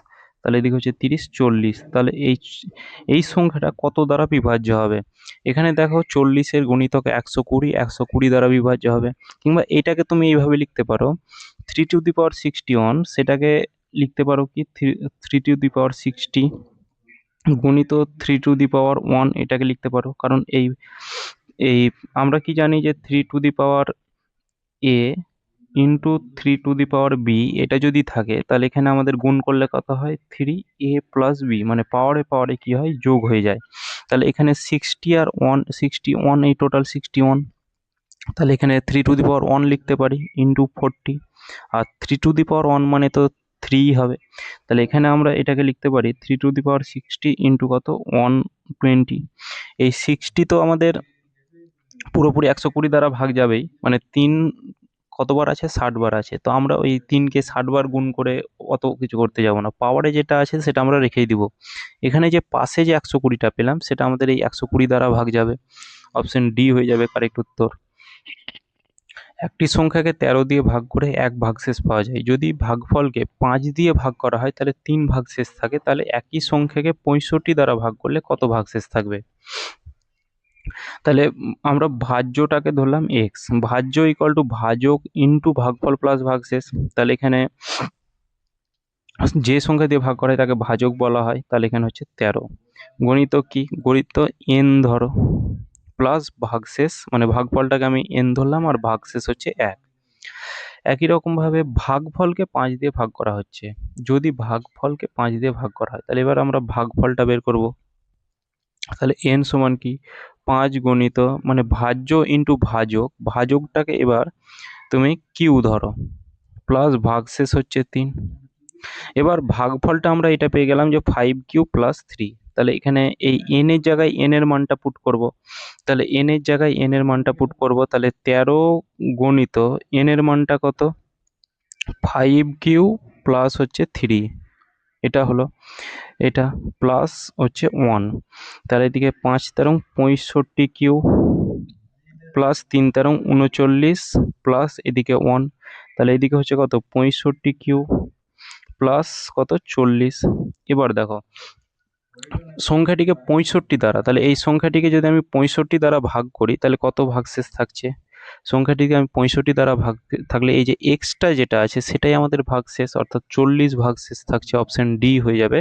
তাহলে এদিকে হচ্ছে 30 40। তাহলে এই সংখ্যাটা কত দ্বারা বিভাজ্য হবে? এখানে দেখো 40-এর গুণিতক 120, 120 দ্বারা বিভাজ্য হবে। কিংবা এটাকে তুমি এইভাবে লিখতে পারো, 3 টু দি পাওয়ার 61 সেটাকে লিখতে পারো কি 3 টু দি পাওয়ার 60 গুণিত 3 টু দি পাওয়ার 1, এটাকে লিখতে পারো। কারণ এই এই আমরা কি জানি যে 3 to the power A into 3 to the power B এটা যদি থাকে তাহলে এখানে আমাদের গুণ করলে কত হয়? 3a প্লাস বি, মানে পাওয়ারে পাওয়ারে কি হয়? যোগ হয়ে যায়। তাহলে এখানে 60 আর 1 61, এই টোটাল 61। তাহলে এখানে 3 টু দি পাওয়ার 1 লিখতে পারি ইন্টু 40, আর 3 টু দি পাওয়ার 1 মানে তো 3 হবে। তাহলে এখানে আমরা এটাকে লিখতে পারি 3 টু দি পাওয়ার 60 ইন্টু কত? 120। এই 60 তো আমাদের পুরোপুরি 120 দ্বারা ভাগ যাবেই, মানে 3 কতবার আছে? 60 বার আছে। তো আমরা ওই 3কে 60 বার গুণ করে অত কিছু করতে যাব না, পাওয়ারে যেটা আছে সেটা আমরা রেখেই দিব। এখানে যে পাশে যে 120টা পেলাম সেটা আমাদের এই 120 দ্বারা ভাগ যাবে। অপশন ডি হয়ে যাবে কারেক্ট উত্তর। একটি সংখ্যাকে 13 দিয়ে ভাগ করে 1 ভাগশেষ পাওয়া যায়। যদি ভাগফলকে 5 দিয়ে ভাগ করা হয় তাহলে 3 ভাগশেষ থাকে। তাহলে একই সংখ্যাকে 65 দ্বারা ভাগ করলে কত ভাগশেষ থাকবে? তাহলে আমরা ভাজ্যটাকে ধরলাম এক্স, ভাজ্য ইকুয়াল টু ভাজক ইন্টু ভাগফল প্লাস ভাগশেষ। তাহলে এখানে যে সংখ্যা দিয়ে ভাগ করা হয় তাকে ভাজক বলা হয়। তাহলে এখানে হচ্ছে 13 গণিত কি? গণিত এন ধরো প্লাস ভাগশেষ, মানে ভাগফলটাকে আমি এন ধরলাম আর ভাগশেষ হচ্ছে 1। একই রকমভাবে ভাগফলকে 5 দিয়ে ভাগ করা হচ্ছে। যদি ভাগফলকে 5 দিয়ে ভাগ করা হয় তাহলে এবার আমরা ভাগফলটা বের করব। তাহলে এন সমান কি? 5 গণিত মানে ভাজ্য ইন্টু ভাজক, ভাজকটাকে এবার তুমি কিউ ধরো প্লাস ভাগশেষ হচ্ছে 3। এবার ভাগফলটা আমরা এটা পেয়ে গেলাম যে 5 কিউ প্লাস 3। তাহলে এখানে এই এন এর জায়গায় এন এর মানটা পুট করব। তাহলে এন এর জায়গায় এন এর মানটা পুট করব, তাহলে 13 গণিত এন এর মানটা কত, 5Q প্লাস হচ্ছে 3, এটা হলো, এটা প্লাস হচ্ছে 1, তাহলে এদিকে 5 তেরো 65Q প্লাস 3 তেরো 39 প্লাস এদিকে 1, তাহলে এদিকে হচ্ছে কত 65Q প্লাস কত 40। এবার দেখো সংখ্যাটিকে 65 দ্বারা, তাহলে এই সংখ্যাটিকে যদি আমি 65 দ্বারা ভাগ করি তাহলে কত ভাগশেষ থাকছে, সংখ্যাটিকে আমি 65 দ্বারা ভাগ থাকলে এই যে এক্সটা যেটা আছে সেটাই আমাদের ভাগশেষ, অর্থাৎ 40 ভাগশেষ থাকছে, অপশন ডি হয়ে যাবে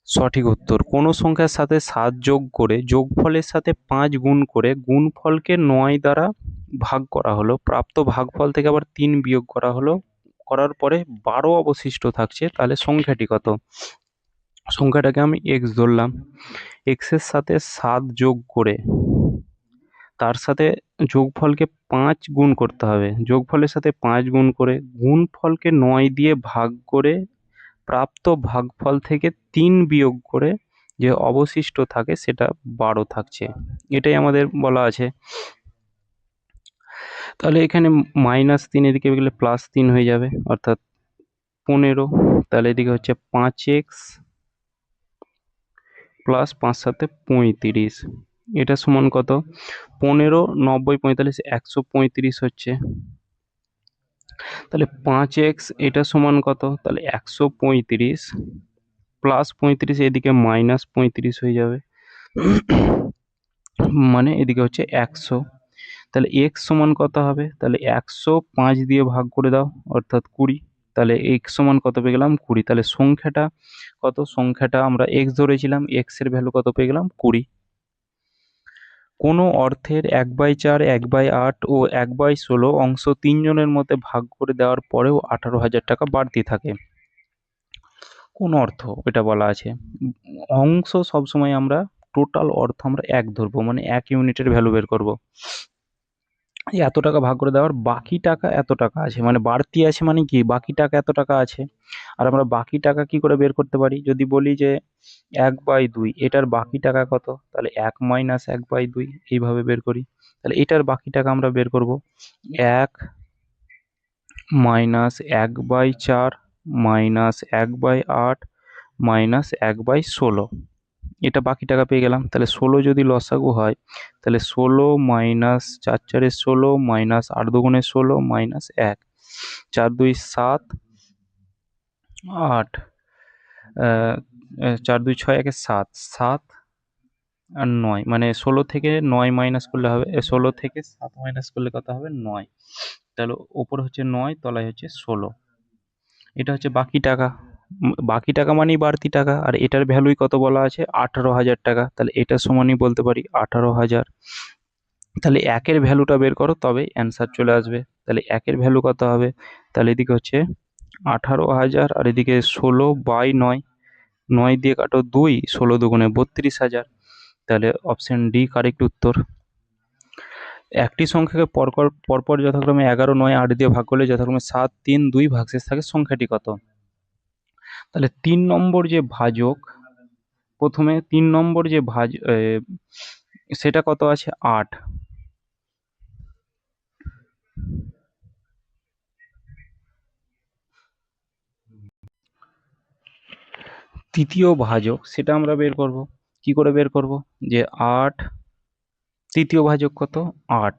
সঠিক উত্তর। কোনো সংখ্যার সাথে 7 যোগ করে যোগফলের সাথে 5 গুণ করে গুণফলকে 9 দ্বারা ভাগ করা হলো, প্রাপ্ত ভাগফল থেকে আবার 3 বিয়োগ করা হলো, করার পরে 12 অবশিষ্ট থাকছে, তাহলে সংখ্যাটি কত, সংখ্যাটাকে আমি এক্স ধরলাম, এক্সের সাথে 7 যোগ করে তার সাথে যোগফলকে 5 গুণ করতে হবে, যোগফলের সাথে 5 গুণ করে গুণফলকে 9 দিয়ে ভাগ করে প্রাপ্ত ভাগফল থেকে 3 বিয়োগ করে যে অবশিষ্ট থাকে সেটা 12 থাকছে, এটাই আমাদের বলা আছে। তাহলে এখানে -3 এদিকে গেলে +3 হয়ে যাবে, অর্থাৎ 15, তাহলে এদিকে হচ্ছে 5x প্লাস 5 সাথে 35, এটা সমান কত, 15 90 45 135 হচ্ছে, তাহলে 5x এটা সমান কত, তাহলে 135 প্লাস 35 এদিকে -35 হয়ে যাবে, মানে এদিকে হচ্ছে 100, তাহলে x সমান কত হবে, তাহলে 105 দিয়ে ভাগ করে দাও অর্থাৎ 20, তাহলে x সমান কত পেয়ে গেলাম 20, তাহলে সংখ্যাটা কত, সংখ্যাটা আমরা x ধরেছিলাম, x এর ভ্যালু কত পেয়ে গেলাম 20। কোনো অর্থের 1/4 1/8 ও 1/16 অংশ 3 জনের মধ্যে ভাগ করে দেওয়ার পরেও 18,000 টাকা বাড়তি থাকে, কোন অর্থ এটা বলা আছে, অংশ সবসময় আমরা টোটাল অর্থ আমরা 1 ধরবো, মানে 1 ইউনিটের ভ্যালু বের করব, এত টাকা ভাগ করে দেওয়ার বাকি টাকা এত টাকা আছে, মানে বাড়তি আছে মানে কি বাকি টাকা এত টাকা আছে, আর আমরা বাকি টাকা কি করে বের করতে পারি, যদি বলি যে 1/2 এটার বাকি টাকা কত, তাহলে 1 মাইনাস 1/2 এইভাবে বের করি, তাহলে এটার বাকি টাকা আমরা বের করব 1 মাইনাস 1/4 মাইনাস 1/8 মাইনাস 1/16, এটা বাকি টাকা পেয়ে গেলাম, তাহলে 16 যদি লসাগু হয় তাহলে 16 মাইনাস 4 4 16 মাইনাস 8 2 16 মাইনাস 1, 4 2 7 8, 4 2 6 1 7 7 আর 9, মানে 16 থেকে 9 মাইনাস করলে হবে, 16 থেকে 7 মাইনাস করলে কত হবে 9, তাহলে ওপরে হচ্ছে 9 তলায় হচ্ছে 16, এটা হচ্ছে বাকি টাকা, বাকি টাকা মানেই বাড়তি টাকা, আর এটার ভ্যালুই কত বলা আছে 18,000 টাকা, তাহলে এটা সমানই বলতে পারি 18,000, তাহলে একের ভ্যালুটা বের করো তবে অ্যান্সার চলে আসবে, তাহলে একের ভ্যালু কত হবে, তাহলে এদিকে হচ্ছে 18,000 আর এদিকে 16/9, 9 দিয়ে কাটো 2, 16 দুগুণে 32,000, তাহলে অপশন ডি কারেক্ট উত্তর। একটি সংখ্যাকে পরপর যথাক্রমে 11 9 8 দিয়ে ভাগ করলে যথাক্রমে 7 3 2 ভাগশেষ থাকে, সংখ্যাটি কত, তাহলে 3 নম্বর যে ভাজক, প্রথমে 3 নম্বর যে সেটা কত আছে 8, তৃতীয় ভাজক সেটা আমরা বের করব, কি করে বের করব, যে 8 তৃতীয় ভাজক কত 8,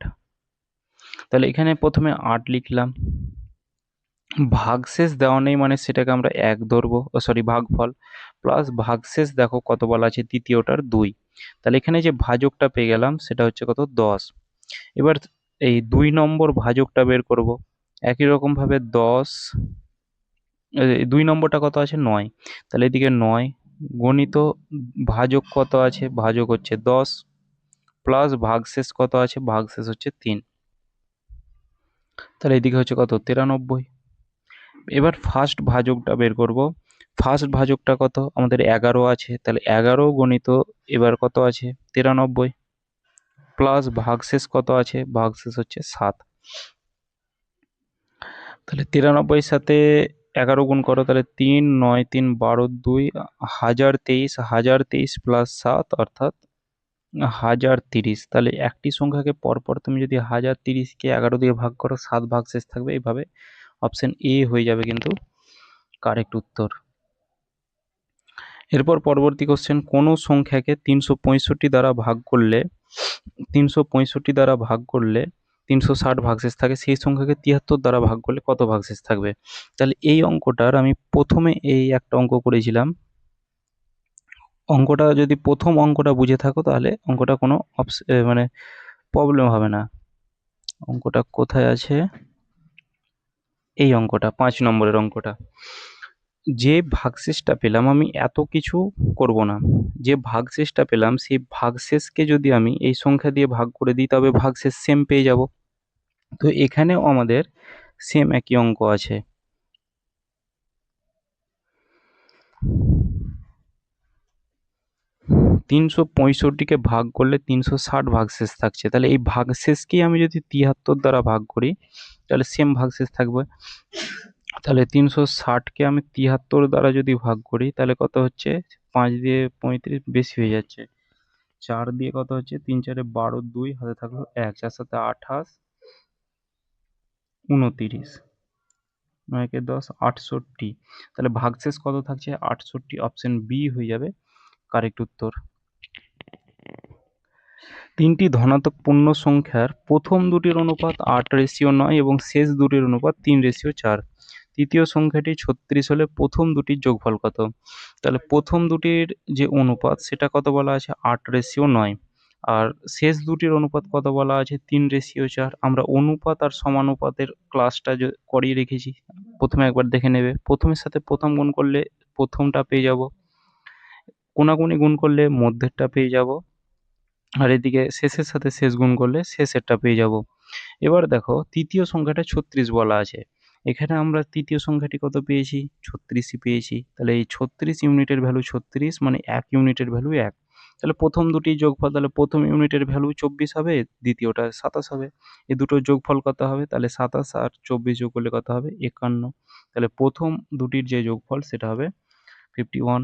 তাহলে এখানে প্রথমে 8 লিখলাম, ভাগশেষ দেওয়া নেই মানে সেটাকে আমরা 1 ধরবো, সরি ভাগফল, প্লাস ভাগশেষ দেখো কত বলা আছে তৃতীয়টার 2, তাহলে এখানে যে ভাজকটা পেয়ে গেলাম সেটা হচ্ছে কত 10, এবার এই 2 নম্বর ভাজকটা বের করব, একই রকম ভাবে 10, 2 নম্বরটা কত আছে 9, তাহলে এদিকে 9 গণিত ভাজক কত আছে, ভাজক হচ্ছে 10 প্লাস ভাগশেষ কত আছে, ভাগশেষ হচ্ছে 3, তাহলে এদিকে হচ্ছে কত 93। এবার ফার্স্ট ভাজকটা বের করব, ফার্স্ট ভাজকটা কত আমাদের 11 আছে, তাহলে 11 গণিত এবার কত আছে 93 প্লাস ভাগশেষ কত আছে, ভাগশেষ হচ্ছে 7, তাহলে 93 সাথে 11 গুণ করো, তাহলে 3 9 3 12 2 1023 1023 প্লাস 7 অর্থাৎ 1030। তাহলে একটি সংখ্যাকে পরপর তুমি যদি 1030কে 11 দিয়ে ভাগ করো 7 ভাগশেষ থাকবে। এইভাবে অপশন এ হয়ে যাবে কিন্তু কারেক্ট উত্তর। এরপর পরবর্তী কোশ্চেন, কোনো সংখ্যাকে 365 দ্বারা ভাগ করলে 360 ভাগশেষ থাকে, সেই সংখ্যাকে 73 দ্বারা ভাগ করলে কত ভাগশেষ থাকবে? তাহলে এই অঙ্কটার আমি প্রথমে এই একটা অঙ্ক করেছিলাম। অঙ্কটা যদি প্রথম অঙ্কটা বুঝে থাকো তাহলে অঙ্কটা কোনো মানে প্রবলেম হবে না। অঙ্কটা কোথায় আছে? এই অঙ্কটা 5 নম্বরের অঙ্কটা। যে ভাগশেষটা পেলাম, আমি এত কিছু করব না, যে ভাগশেষটা পেলাম সেই ভাগশেষকে যদি আমি এই সংখ্যা দিয়ে ভাগ করে দিই তবে ভাগশেষ সেম পেয়ে যাব। তো এখানেও আমাদের সেম একই অঙ্ক আছে। 365কে ভাগ করলে 360 ভাগশেষ থাকছে, তাহলে এই ভাগশেষকেই আমি যদি 73 দ্বারা ভাগ করি তাহলে সেম ভাগশেষ থাকবে। তাহলে 360কে আমি 73 দ্বারা যদি ভাগ করি তাহলে কত হচ্ছে? 5 দিয়ে 35 বেশি হয়ে যাচ্ছে, 4 দিয়ে কত হচ্ছে? 3 4 12, 2 হাতে থাকলো 1, 4 7 28, 29, 9 কে 10, 68। তাহলে ভাগশেষ কত থাকছে? 68। অপশন বি হয়ে যাবে কারেক্ট উত্তর। তিনটি ধনাত্মক পূর্ণ সংখ্যার প্রথম দুটির অনুপাত 8:9 এবং শেষ দুটির অনুপাত 3:4। তৃতীয় সংখ্যাটি 36 হলে প্রথম দুটির যোগফল কত? তাহলে প্রথম দুটির যে অনুপাত সেটা কত বলা আছে? 8:9। আর শেষ দুটির অনুপাত কত বলা আছে? 3:4। আমরা অনুপাত আর সমানুপাতের ক্লাসটা করিয়ে রেখেছি, প্রথমে একবার দেখে নেবে। প্রথমের সাথে প্রথম গুণ করলে প্রথমটা পেয়ে যাব, কোনাকুনি গুণ করলে মধ্যেরটা পেয়ে যাব, আর এদিকে শেষের সাথে শেষ গুণ করলে শেষেরটা পেয়ে যাব। এবার দেখো তৃতীয় সংখ্যাটা 36 বলা আছে, এখানে আমরা তৃতীয় সংখ্যাটি কত পেয়েছি? 36ই পেয়েছি। তাহলে এই 36 ইউনিটের ভ্যালু 36 মানে 1 ইউনিটের ভ্যালু 1। তাহলে প্রথম দুটি যোগফল, তাহলে প্রথম ইউনিটের ভ্যালু 24 হবে, দ্বিতীয়টা 27 হবে। এই দুটোর যোগফল কত হবে? তাহলে 27 আর 24 যোগ করলে কত হবে? 51। তাহলে প্রথম দুটির যে যোগফল সেটা হবে 51।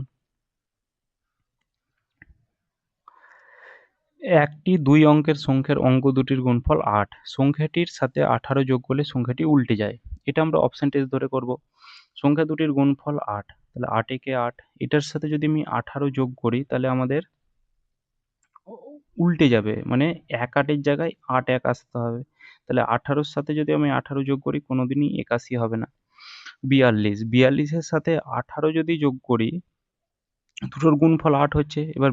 একটি 2 অঙ্কের সংখ্যার অঙ্ক দুটির গুণফল 8, সংখ্যাটির সাথে 18 যোগ করলে সংখ্যাটি উল্টে যায়। এটা আমরা অপশন টেস্ট ধরে করব। সংখ্যা দুটির গুণফল 8, তাহলে 8 একে 8, এটার সাথে যদি আমি 18 যোগ করি তাহলে আমাদের উল্টে যাবে, মানে 1 8 এর জায়গায় 8 1 আসতে হবে। তাহলে 18-র সাথে যদি আমি 18 যোগ করি কোনোদিনই 81 হবে না। 42, 42-এর সাথে 18 যদি যোগ করি, দুটোর গুণফল 8 হচ্ছে। এবার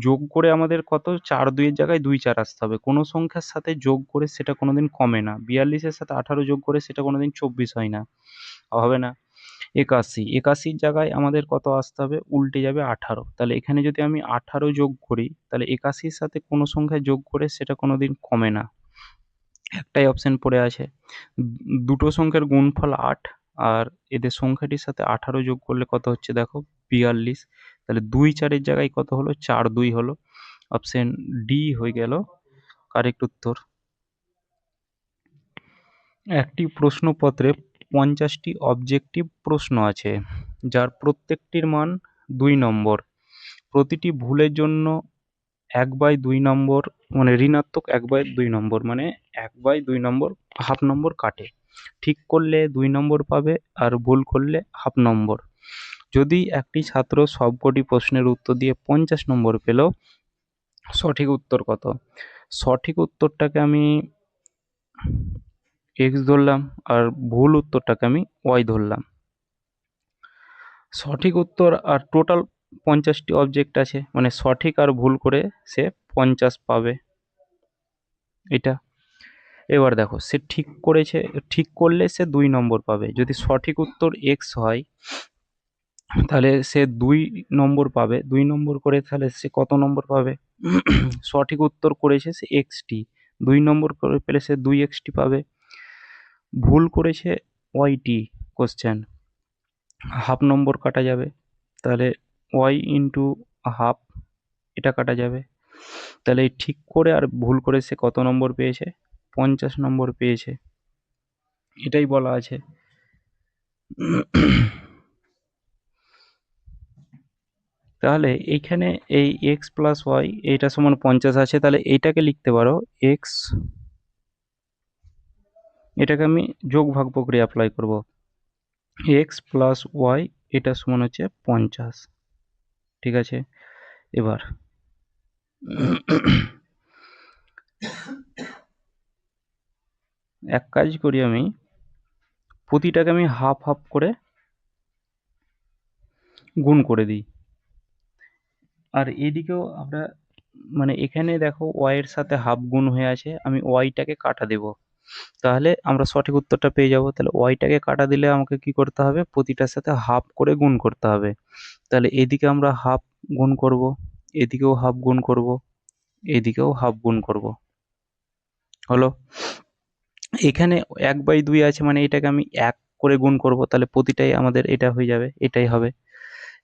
যোগ করে আমাদের কত? 4 2 এর জায়গায় 2 4 আসতে হবে। কোনো সংখ্যার সাথে যোগ করে সেটা কোনোদিন কমে না। 42-এর সাথে 18 যোগ করে সেটা কোনোদিন 24 হয় না, হবে না। 81, 81-র জায়গায় আমাদের কত আসতে হবে? উল্টে যাবে 18। তাহলে এখানে যদি আমি 18 যোগ করি তাহলে 81-র সাথে কোনো সংখ্যা যোগ করে সেটা কোনোদিন কমে না। একটাই অপশন পড়ে আছে। দুটো সংখ্যার গুণফল 8 আর এদের সংখ্যাটির সাথে 18 যোগ করলে কত হচ্ছে দেখো? 42। তাহলে 2 4 এর জায়গায় কত হলো? 4 2 হলো। অপশন ডি হয়ে গেল কারেক্ট উত্তর। একটি প্রশ্নপত্রে 50টি অবজেক্টিভ প্রশ্ন আছে, যার প্রত্যেকটির মান 2 নম্বর। প্রতিটি ভুলের জন্য 1/2 নম্বর, মানে ঋণাত্মক 1/2 নম্বর, মানে 1/2 নম্বর হাফ নম্বর কাটে। ঠিক করলে 2 নম্বর পাবে আর ভুল করলে হাফ নম্বর। যদি একটি ছাত্র সবকটি প্রশ্নের উত্তর দিয়ে 50 নম্বর পেল, সঠিক উত্তর কত? সঠিক উত্তরটাকে আমি x ধরলাম আর ভুল উত্তরটাকে আমি y ধরলাম। সঠিক উত্তর আর টোটাল 50টি অবজেক্ট আছে, মানে সঠিক আর ভুল করে সে 50 পাবে, এটা। এবার দেখো সে ঠিক করেছে, ঠিক করলে সে 2 নম্বর পাবে। যদি সঠিক উত্তর x হয় তাহলে সে 2 নম্বর পাবে, 2 নম্বর করে তাহলে সে কত নম্বর পাবে? সঠিক উত্তর করেছে সে xটি, 2 নম্বর করে পেলে সে 2x পাবে। ভুল করেছে yটি কোশ্চেন, হাফ নম্বর কাটা যাবে, তাহলে y ইন্টু হাফ, এটা কাটা যাবে। তাহলে এই ঠিক করে আর ভুল করে সে কত নম্বর পেয়েছে? 50 নম্বর পেয়েছে, এটাই বলা আছে। তাহলে এইখানে এই এক্স প্লাস ওয়াই এইটা সমান 50 আছে, তাহলে এইটাকে লিখতে পারো এক্স, এটাকে আমি যোগ ভাগ প্রক্রিয়া অ্যাপ্লাই করব, এক্স প্লাস ওয়াই এটা সমান হচ্ছে 50। ঠিক আছে, এবার এক কাজ করি, আমি প্রতিটাকে আমি হাফ হাফ করে গুণ করে দিই। আর এদিকেও আমরা মানে এখানে দেখো ওয়াই এর সাথে হাফ গুণ হয়ে আছে, আমি ওয়াইটাকে কাটা দেব, তাহলে আমরা সঠিক উত্তরটা পেয়ে যাব। তাহলে ওয়াইটাকে কাটা দিলে আমাকে কি করতে হবে, প্রতিটার সাথে হাফ করে গুণ করতে হবে। তাহলে এদিকে আমরা হাফ গুণ করব, এদিকেও হাফ গুণ করব, এদিকেও হাফ গুণ করব, হলো। এখানে 1/2 আছে, মানে এটাকে আমি 1 করে গুণ করব, তাহলে প্রতিটাই আমাদের এটা হয়ে যাবে, এটাই হবে।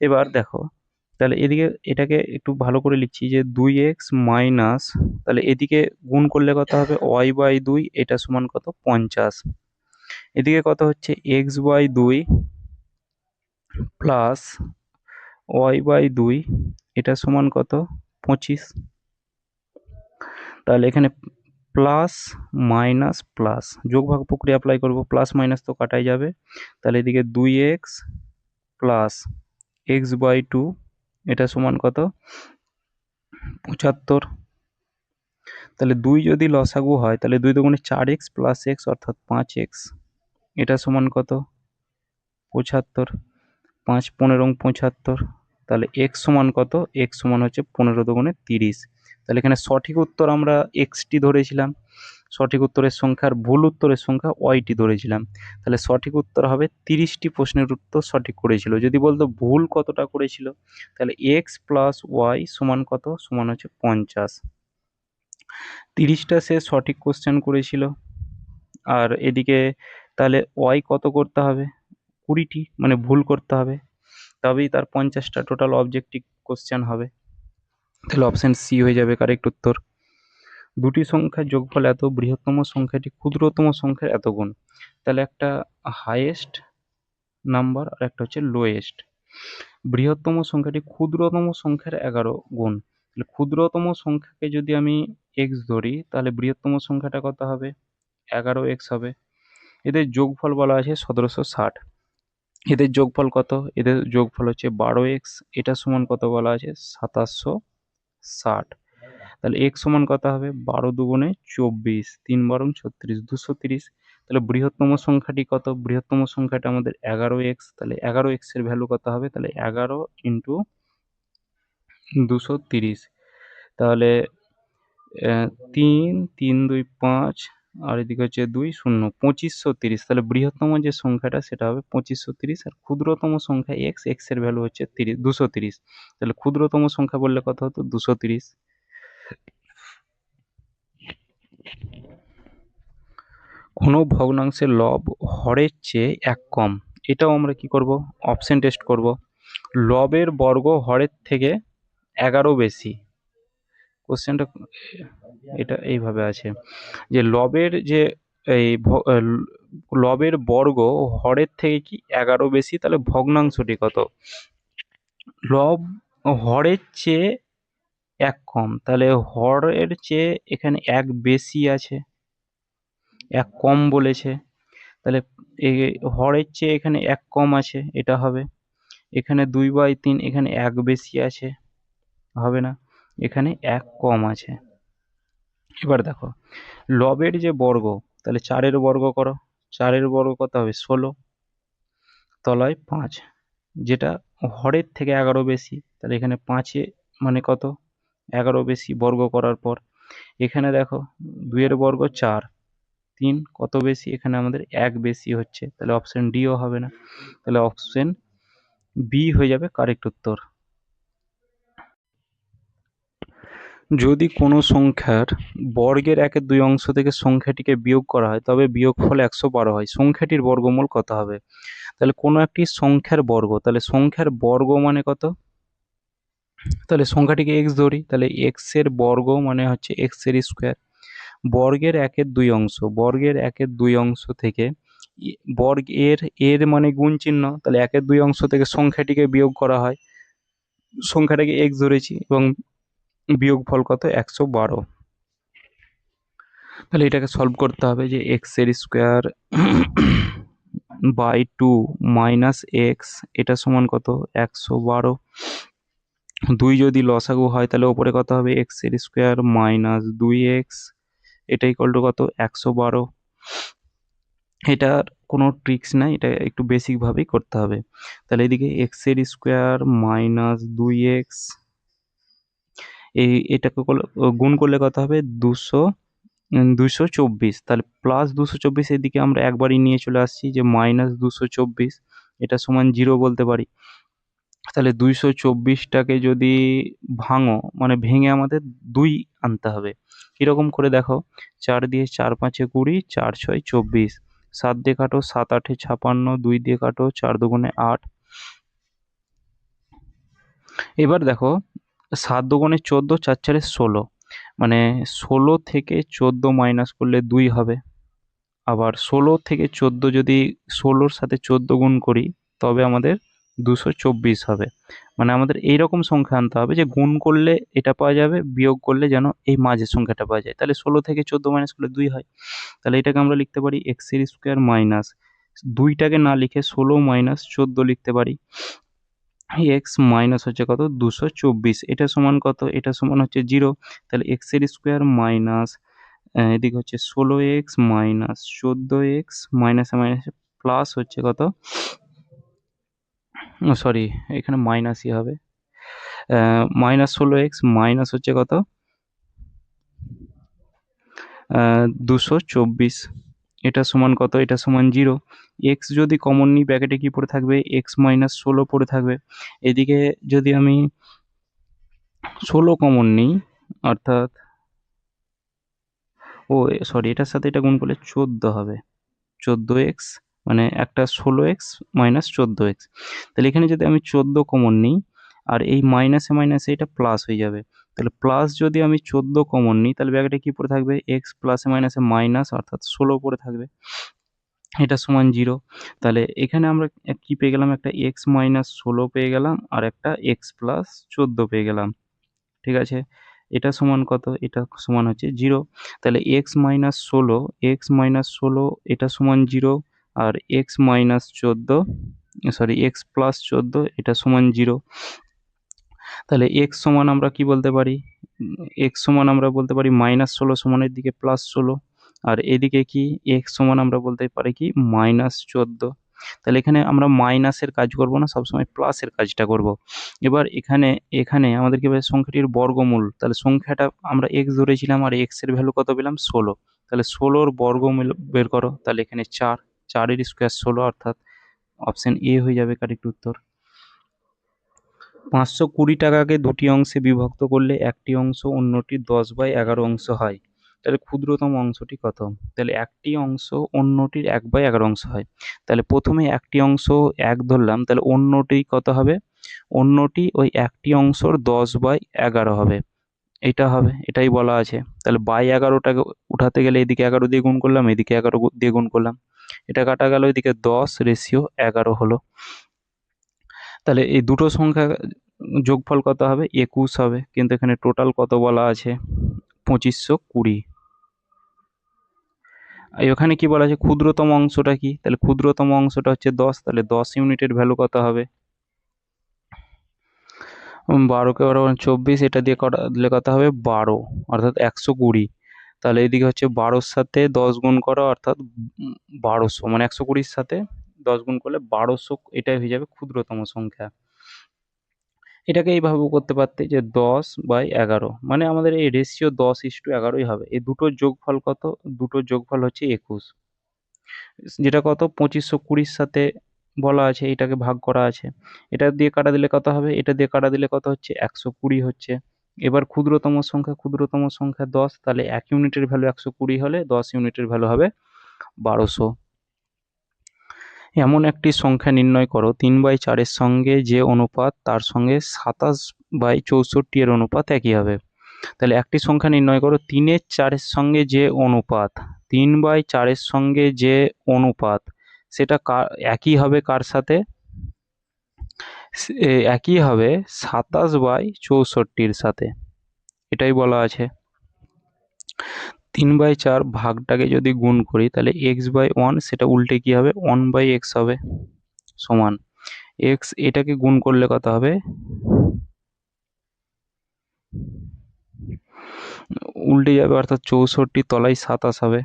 এবার দেখো, তাহলে এদিকে এটাকে একটু ভালো করে লিখছি যে 2x মাইনাস, তাহলে এদিকে গুণ করলে কত হবে, y/2 এটা সমান কত, 50। এদিকে কত হচ্ছে, x/2 প্লাস y/2 এটা সমান কত, 25। তাহলে এখানে প্লাস মাইনাস প্লাস যোগ ভাগ প্রক্রিয়া অ্যাপ্লাই করব, প্লাস মাইনাস তো কাটাই যাবে। তাহলে এদিকে 2x প্লাস x/2 এটা সমান কত, 75। তাহলে 2 যদি লসাগু হয়, তাহলে 2 দুগুণে 4x প্লাস x অর্থাৎ 5x এটা সমান কত, 75। 5 15 75, তাহলে x সমান কত, x সমান হচ্ছে 15 দুগুণে 30। তাহলে এখানে সঠিক উত্তর আমরা এক্সটি ধরেছিলাম, সঠিক উত্তরের সংখ্যা, আর ভুল উত্তরের সংখ্যা ওয়াইটি ধরেছিলাম। তাহলে সঠিক উত্তর হবে 30টি প্রশ্নের উত্তর সঠিক করেছিল। যদি বলতো ভুল কতটা করেছিল, তাহলে এক্স প্লাস ওয়াই সমান কত, সমান হচ্ছে 50। 30টা সে সঠিক কোশ্চেন করেছিল। আর এদিকে তাহলে ওয়াই কত করতে হবে, 20টি, মানে ভুল করতে হবে, তবেই তার 50টা টোটাল অবজেক্টিভ কোশ্চেন হবে। তাহলে অপশন সি হয়ে যাবে কারেক্ট উত্তর। দুটি সংখ্যার যোগফল এত, বৃহত্তম সংখ্যাটি ক্ষুদ্রতম সংখ্যার এত গুণ। তাহলে একটা হাইয়েস্ট নাম্বার আর একটা হচ্ছে লোয়েস্ট। বৃহত্তম সংখ্যাটি ক্ষুদ্রতম সংখ্যার 11 গুণ। তাহলে ক্ষুদ্রতম সংখ্যাকে যদি আমি এক্স ধরি, তাহলে বৃহত্তম সংখ্যাটা কত হবে, 11x হবে। এদের যোগফল বলা আছে 1760। এদের যোগফল কত, এদের যোগফল হচ্ছে 12x, এটা সমান কত বলা আছে, 2760। তাহলে x সমান কত হবে, 12 দুগুণে 24, 3 বারং 36, 230। তাহলে বৃহত্তম সংখ্যাটি কত, বৃহত্তম সংখ্যাটা আমাদের 11x, তাহলে 11x এর ভ্যালু কত হবে, তাহলে 11 ইন্টু 230, তাহলে 3 3 2 5, আর এদিকে হচ্ছে 2 0, 2530। তাহলে বৃহত্তম যে সংখ্যাটা সেটা হবে 2530, আর ক্ষুদ্রতম সংখ্যা এক্স, এক্স এর ভ্যালু হচ্ছে 230। তাহলে ক্ষুদ্রতম সংখ্যা বললে কত হতো, 230। কোনো ভগ্নাংশের লব হরের চেয়ে 1 কম, এটাও আমরা কি করব, অপশন টেস্ট করব। লবের বর্গ হরের থেকে 11 বেশি। কোশ্চেনটা এটা এইভাবে আছে যে লবের যে এই লবের বর্গ হরের থেকে কি 11 বেশি, তাহলে ভগ্নাংশটি কত, লব হরের চেয়ে 1 কম, তাহলে হরের চেয়ে এখানে 1 বেশি আছে, 1 কম বলেছে, তাহলে এই হরের চেয়ে এখানে 1 কম আছে, এটা হবে। এখানে 2/3, এখানে 1 বেশি আছে, হবে না, এখানে 1 কম আছে। এবার দেখো লবের যে বর্গ, তাহলে 4 বর্গ করো, 4 বর্গ কত হবে, 16, তলায় 5, যেটা হরের থেকে 11 বেশি, তাহলে এখানে 5 মানে কত, 11 বেশি, বর্গ করার পর এখানে দেখো 2 বর্গ 4, 3 কত বেশি, এখানে আমাদের 1 বেশি হচ্ছে, তাহলে অপশন ডিও হবে না, তাহলে অপশন বি হয়ে যাবে কারেক্ট উত্তর। যদি কোনো সংখ্যার বর্গের 1/2 অংশ থেকে সংখ্যাটিকে বিয়োগ করা হয়, তবে বিয়োগফল 112 হয়, সংখ্যাটির বর্গমূল কত হবে। তাহলে কোনো একটি সংখ্যার বর্গ, তাহলে সংখ্যার বর্গ মানে কত, তাহলে সংখ্যাটিকে এক্স ধরি, তাহলে এক্স এর বর্গ মানে হচ্ছে এক্স এর স্কোয়ার। বর্গের 1/2 অংশ, বর্গের 1/2 অংশ থেকে বর্গ এর, এর মানে গুণ চিহ্ন, তাহলে 1/2 অংশ থেকে সংখ্যাটিকে বিয়োগ করা হয়, সংখ্যাটাকে এক্স ধরেছি এবং বিয়োগফল কত 112। তাহলে এটাকে সলভ করতে হবে যে এক্স এর square by two minus X এটা সমান কত 112। দুই যদি লসাগু হয় তাহলে ওপরে কত হবে এক্স এর স্কোয়ার মাইনাস 2x, এটা ইকুয়াল টু কত 112। এটার কোনো ট্রিক্স নাই, এটা একটু বেসিকভাবেই করতে হবে। তাহলে এদিকে এক্স এর স্কোয়ার মাইনাস 2x, এটাকে গুণ করলে কত হবে 224। তাহলে প্লাস 224, এদিকে আমরা একবারই নিয়ে চলে আসছি যে মাইনাস 224, এটা সমান 0 বলতে পারি। তাহলে 224টাকে যদি ভাঙো মানে ভেঙে আমাদের 2 আনতে হবে। কীরকম করে দেখো, 4 দিয়ে 4 5 20, 4 6 24, 7 দিয়ে কাটো 7 8 56, 2 দিয়ে কাটো 4 2 8। এবার দেখো 7 2 14, 4 4 16, মানে 16 থেকে 14 মাইনাস করলে 2 হবে। আবার 16 থেকে 14 যদি 16-র সাথে 14 গুণ করি তবে আমাদের 224 হবে। মানে আমাদের এইরকম সংখ্যা আনতে হবে যে গুণ করলে এটা পাওয়া যাবে, বিয়োগ করলে যেন এই মাঝের সংখ্যাটা পাওয়া যায়। তাহলে 16 থেকে 14 মাইনাস করলে 2 হয়। তাহলে এটাকে আমরা লিখতে পারি এক্স এর স্কোয়ার মাইনাস 2টাকে না লিখে 16 মাইনাস 14 লিখতে পারি। এক্স মাইনাস হচ্ছে কত 224, এটা সমান কত, এটা সমান হচ্ছে 0। তাহলে এক্স এর স্কোয়ার মাইনাস এদিকে হচ্ছে 16x মাইনাস 14x মাইনাসে মাইনাসে প্লাস হচ্ছে কত, সরি এখানে মাইনাসই হবে, মাইনাস 16x মাইনাস হচ্ছে কত 224, এটা সমান কত, এটা সমান 0। এক্স যদি কমন নিই ব্র্যাকেটে কি পড়ে থাকবে এক্স মাইনাস 16 পড়ে থাকবে। এদিকে যদি আমি 16 কমন নিই অর্থাৎ সরি এটার সাথে এটা গুণ করলে 14 হবে, 14x, মানে একটা 16x মাইনাস 14x। তাহলে এখানে যদি আমি 14 কমন নিই আর এই মাইনাসে মাইনাসে এটা প্লাস হয়ে যাবে। তাহলে প্লাস যদি আমি 14 কমন নিই তাহলে ব্র্যাকেটে কি পড়ে থাকবে এক্স প্লাসে মাইনাসে মাইনাস অর্থাৎ 16 পড়ে থাকবে, এটা সমান 0। তাহলে এখানে আমরা কি পেয়ে গেলাম, একটা এক্স মাইনাস 16 পেয়ে গেলাম আর একটা এক্স প্লাস 14 পেয়ে গেলাম। ঠিক আছে, এটা সমান কত, এটা সমান হচ্ছে 0। তাহলে এক্স মাইনাস 16, এক্স মাইনাস 16 এটা সমান 0, আর x minus 14, sorry x plus 14 এটা সমান 0। তাহলে এক্স সমান আমরা কি বলতে পারি, এক্স সমান আমরা বলতে পারি মাইনাস 16 সমানের দিকে প্লাস 16, আর এদিকে কি এক্স সমান আমরা বলতে পারি কি মাইনাস 14। তাহলে এখানে আমরা মাইনাসের কাজ করব না, সবসময় প্লাসের কাজটা করব। এবার এখানে এখানে আমাদের কি হবে সংখ্যাটির বর্গমূল, তাহলে সংখ্যাটা আমরা এক্স ধরেছিলাম আর এক্স এর ভ্যালু কত পেলাম 16। তাহলে 16-র বর্গমূল বের করো, তাহলে এখানে 4, 4-এর স্কোয়ার 16, অর্থাৎ অপশন এ হয়ে যাবে কারেক্ট উত্তর। 520 টাকাকে দুটি অংশে বিভক্ত করলে একটি অংশ অন্যটি 10/11 অংশ হয়, তাহলে ক্ষুদ্রতম অংশটি কত। তাহলে একটি অংশ অন্যটির 1/11 অংশ হয়, তাহলে প্রথমে একটি অংশ 1 ধরলাম, তাহলে অন্যটি কত হবে, অন্যটি ওই একটি অংশর 10/11 হবে, এটা হবে, এটাই বলা আছে। তাহলে 11টাকে উঠাতে গেলে এদিকে 11 দিয়ে গুণ করলাম, এদিকে 11 দিয়ে গুণ করলাম, এটা কাটা গেল, এদিকে 10:11 হলো। তাহলে এই দুটো সংখ্যা যোগফল কত হবে 21 হবে, কিন্তু এখানে টোটাল কত বলা আছে 2520। এখানে কি বলা আছে ক্ষুদ্রতম অংশটা কি, তাহলে ক্ষুদ্রতম অংশটা হচ্ছে 10, তাহলে 10 ইউনিটের ভ্যালু কত হবে 12কে 24, এটা দিয়ে কটা দিলে কত হবে 12, অর্থাৎ 120। তাহলে এদিকে হচ্ছে 12-র সাথে 10 গুণ করা অর্থাৎ 1200, মানে 120-র সাথে 10 গুণ করলে 1200, এটাই হয়ে যাবে ক্ষুদ্রতম সংখ্যা। এটাকে এইভাবেও করতে পারতে যে 10/11, মানে আমাদের এই রেশিও 10:11ই হবে। এই দুটোর যোগফল কত, দুটোর যোগফল হচ্ছে 21, যেটা কত 2520-র সাথে বলা আছে এটাকে ভাগ করা আছে, এটা দিয়ে কাটা দিলে কত হবে, এটা দিয়ে কাটা দিলে কত হচ্ছে 120 হচ্ছে। এবার ক্ষুদ্রতম সংখ্যা 10, তাহলে 1 ইউনিটের ভ্যালু 120 হলে 10 ইউনিটের ভ্যালু হবে 1200। এমন একটি সংখ্যা নির্ণয় করো 3/4-এর সঙ্গে যে অনুপাত তার সঙ্গে 27/64 এর অনুপাত একই হবে। তাহলে একটি সংখ্যা নির্ণয় করো 3/4-এর সঙ্গে যে অনুপাত, 3/4-এর সঙ্গে যে অনুপাত সেটা একই হবে কার সাথে, একই হবে 27/64 সাথে, এটাই বলা আছে। 3/4 ভাগটাকে যদি গুণ করি তাহলে x/1 সেটা উল্টে কি হবে 1/x হবে, সমান x, এটাকে গুণ করলে কত হবে, উল্টে যাবে অর্থাৎ 64 তলায় 27 হবে।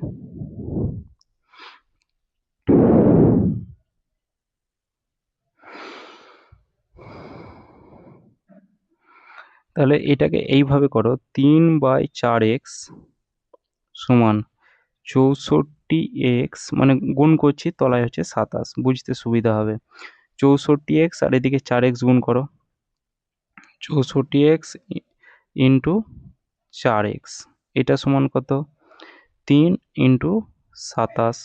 তাহলে এটাকে এইভাবে করো, 3/4x সমান 64x, মানে গুণ করছি তলায় হচ্ছে 27, বুঝতে সুবিধা হবে। 64x আর এদিকে 4x গুণ করো, 64x ইন্টু 4x, এটা সমান কত, 3 ইন্টু 27।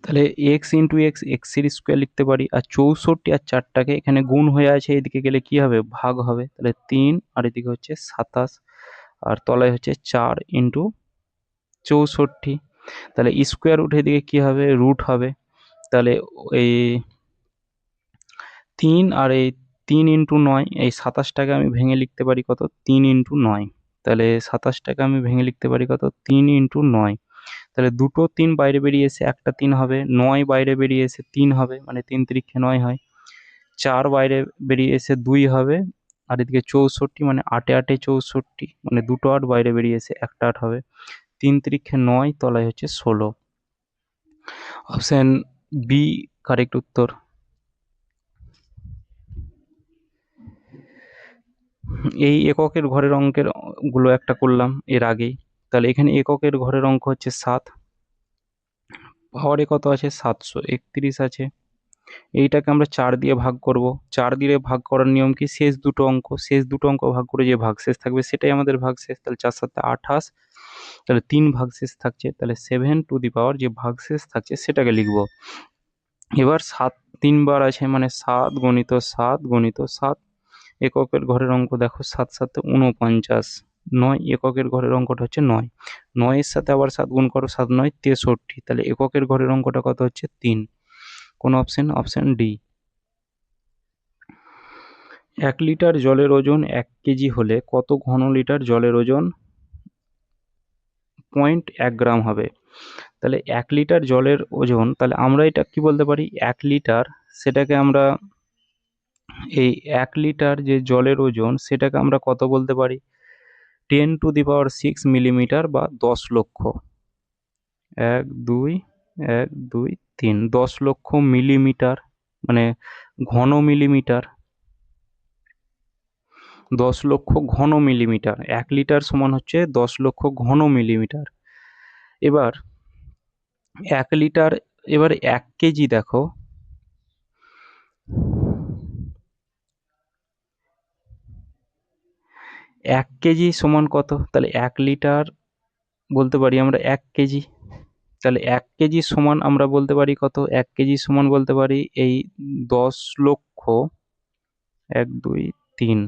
তাহলে এক্স ইন্টু এক্স, এক্সের স্কোয়ার লিখতে পারি, আর 64 আর 4টাকে এখানে গুণ হয়ে আছে, এদিকে গেলে কি হবে, ভাগ হবে। তাহলে 3 আর এদিকে হচ্ছে 27, আর তলায় হচ্ছে 4 ইন্টু 64। তাহলে স্কোয়ার উঠে এদিকে কি হবে, রুট হবে। তাহলে এই 3 আর এই 3 ইন্টু 9, এই 27টাকে আমি ভেঙে লিখতে পারি কত, 3 ইন্টু 9। তাহলে 27টাকে আমি ভেঙে লিখতে পারি কত, 3 ইন্টু 9। তাহলে দুটো 3 বাইরে বেরিয়ে এসে একটা 3 হবে, 9 বাইরে বেরিয়ে এসে 3 হবে, মানে 3 তিরিক্ষে 9 হয়, 4 বাইরে বেরিয়ে এসে 2 হবে, আর এদিকে 64, মানে 8 8 64, মানে দুটো 8 বাইরে বেরিয়ে এসে একটা 8 হবে, 3 তিরিক্ষে 9, তলায় হচ্ছে 16। অপশন বি কারেক্ট উত্তর। এই এককের ঘরের অঙ্কের গুলো একটা করলাম এর আগেই। তাহলে এখানে এককের ঘরের অঙ্ক হচ্ছে 7, পাওয়ারে কত আছে, 731 আছে। এইটাকে আমরা 4 দিয়ে ভাগ করব। 4 দিয়ে ভাগ করার নিয়ম কি, শেষ দুটো অঙ্ক ভাগ করে যে ভাগশেষ থাকবে সেটাই আমাদের ভাগশেষ। তাহলে 4 7 28, তাহলে 3 ভাগশেষ থাকছে, তাহলে 7 টু দি পাওয়ার যে ভাগশেষ থাকছে সেটাকে লিখব। এবার 7 3বার আছে, মানে 7 গুণিত 7 গুণিত 7। এককের ঘরের অঙ্ক দেখো, 7 7 49, 9 এককের ঘরের অঙ্কটা হচ্ছে 9, 9-এর সাথে আবার 7 গুণ করো, 7 9 63, তাহলে এককের ঘরের অঙ্কটা কত হচ্ছে 3। কোন অপশন, অপশন ডি। 1 লিটার জলের ওজন 1 কেজি হলে কত ঘন লিটার জলের ওজন 0.1 গ্রাম হবে। তাহলে 1 লিটার জলের ওজন, তাহলে আমরা এটা কি বলতে পারি, 1 লিটার, সেটাকে আমরা এই 1 লিটার যে জলের ওজন সেটাকে আমরা কত বলতে পারি, 10 টু দি পাওয়ার 6 মিলিমিটার বা 10 লক্ষ। 1 2 1 2 3, 10 লক্ষ মিলিমিটার, মানে ঘন মিলিমিটার, 10 লক্ষ ঘন মিলিমিটার। 1 লিটার সমান হচ্ছে 10 লক্ষ ঘন মিলিমিটার। এবার 1 লিটার, এবার 1 কেজি দেখো, 1 কেজি সমান কত, তাহলে 1 লিটার বলতে পারি আমরা 1 কেজি। তাহলে 1 কেজি সমান আমরা বলতে পারি কত, 1 কেজি সমান বলতে পারি এই 10 লক্ষ 1 2 3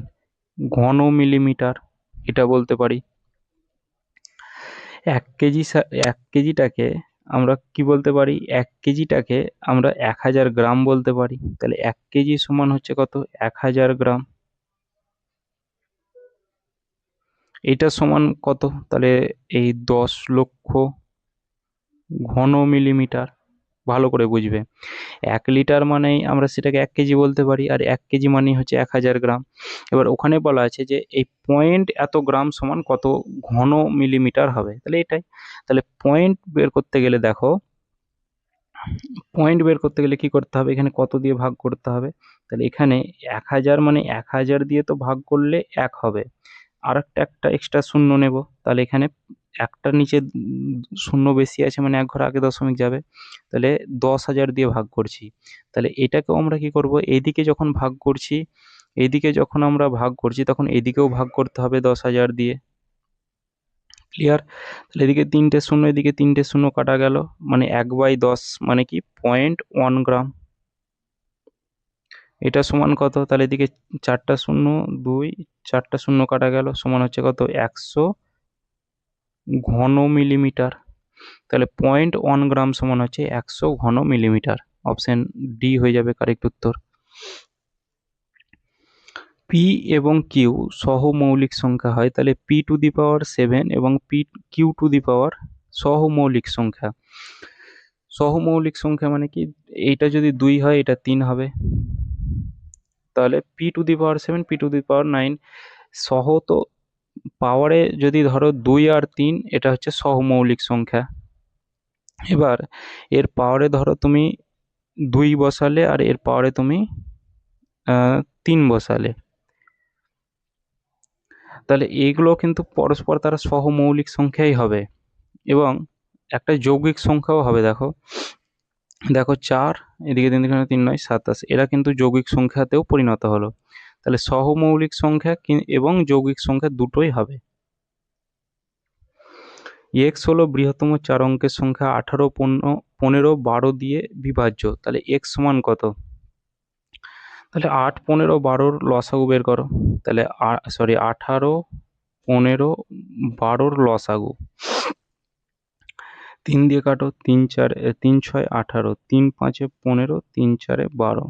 ঘন মিলিমিটার, এটা বলতে পারি। 1 কেজি 1 কেজিটাকে আমরা কি বলতে পারি, 1 কেজিটাকে আমরা 1000 গ্রাম বলতে পারি। তাহলে 1 কেজি সমান হচ্ছে কত, 1000 গ্রাম। এটা সমান কত, তাহলে এই 10 লক্ষ ঘন মিলিমিটার। ভালো করে বুঝবে, 1 লিটার মানেই আমরা সেটাকে 1 কেজি বলতে পারি, আর 1 কেজি মানেই হচ্ছে 1000 গ্রাম। এবার ওখানে বলা আছে যে এই পয়েন্ট এত গ্রাম সমান কত ঘন মিলিমিটার হবে, তাহলে এটাই। তাহলে পয়েন্ট বের করতে গেলে দেখো, পয়েন্ট বের করতে গেলে কি করতে হবে, এখানে কত দিয়ে ভাগ করতে হবে, তাহলে এখানে 1000 মানে 1000 দিয়ে তো ভাগ করলে 1 হবে, আর একটা এক্সট্রা শূন্য নেব, তাহলে এখানে একটার নিচে শূন্য বেশি আছে, মানে এক ঘর আগে দশমিক যাবে, তাহলে 10,000 দিয়ে ভাগ করছি। তাহলে এটাকেও আমরা কি করব, এইদিকে যখন ভাগ করছি, এইদিকে যখন আমরা ভাগ করছি তখন এদিকেও ভাগ করতে হবে 10,000 দিয়ে। ক্লিয়ার? তাহলে এদিকে 3টে শূন্য, এদিকে 3টে শূন্য কাটা গেল, মানে 1/10 মানে কি 0.1 গ্রাম। এটা সমান কত, তাহলে এদিকে 4টা শূন্য 2, 4টা শূন্য কাটা গেল, সমান হচ্ছে কত, 100 ঘন মিলিমিটার। তাহলে 0.1 গ্রাম সমান হচ্ছে 100 ঘন মিলিমিটার। অপশন ডি হয়ে যাবে কারেক্ট উত্তর। পি এবং কিউ সহমৌলিক সংখ্যা হয়, তাহলে পি টু দি পাওয়ার 7 এবং কিউ টু দি পাওয়ার সহমৌলিক সংখ্যা। সহমৌলিক সংখ্যা মানে কি, এইটা যদি 2 হয় এটা 3 হবে, তাহলে p to the power 7 p to the power 9 সহ তো পাওয়ারে যদি ধরো 2 আর 3 এটা হচ্ছে সহমৌলিক সংখ্যা। এবার এর পাওয়ারে ধরো তুমি 2 বসালে আর এর পাওয়ারে তুমি 3 বসালে, তাহলে এইগুলো কিন্তু পরস্পর তারা সহমৌলিক সংখ্যাই হবে এবং একটা যৌগিক সংখ্যাও হবে। দেখো দেখো 4 এদিকে 3 3 9 27, এরা কিন্তু যৌগিক সংখ্যাতেও পরিণত হলো। তাহলে সহমৌলিক সংখ্যা এবং যৌগিক সংখ্যা দুটোই হবে। এক্স হলো বৃহত্তম 4 অঙ্কের সংখ্যা, 18 15 12 দিয়ে বিভাজ্য, তাহলে এক্স সমান কত? তাহলে 8 15 12 লসাগু বের করো, তাহলে 18 15 12 লসাগু। 3 দিয়ে কাটো, 3 4 3 6 18, 3 5 15, 3 4 12।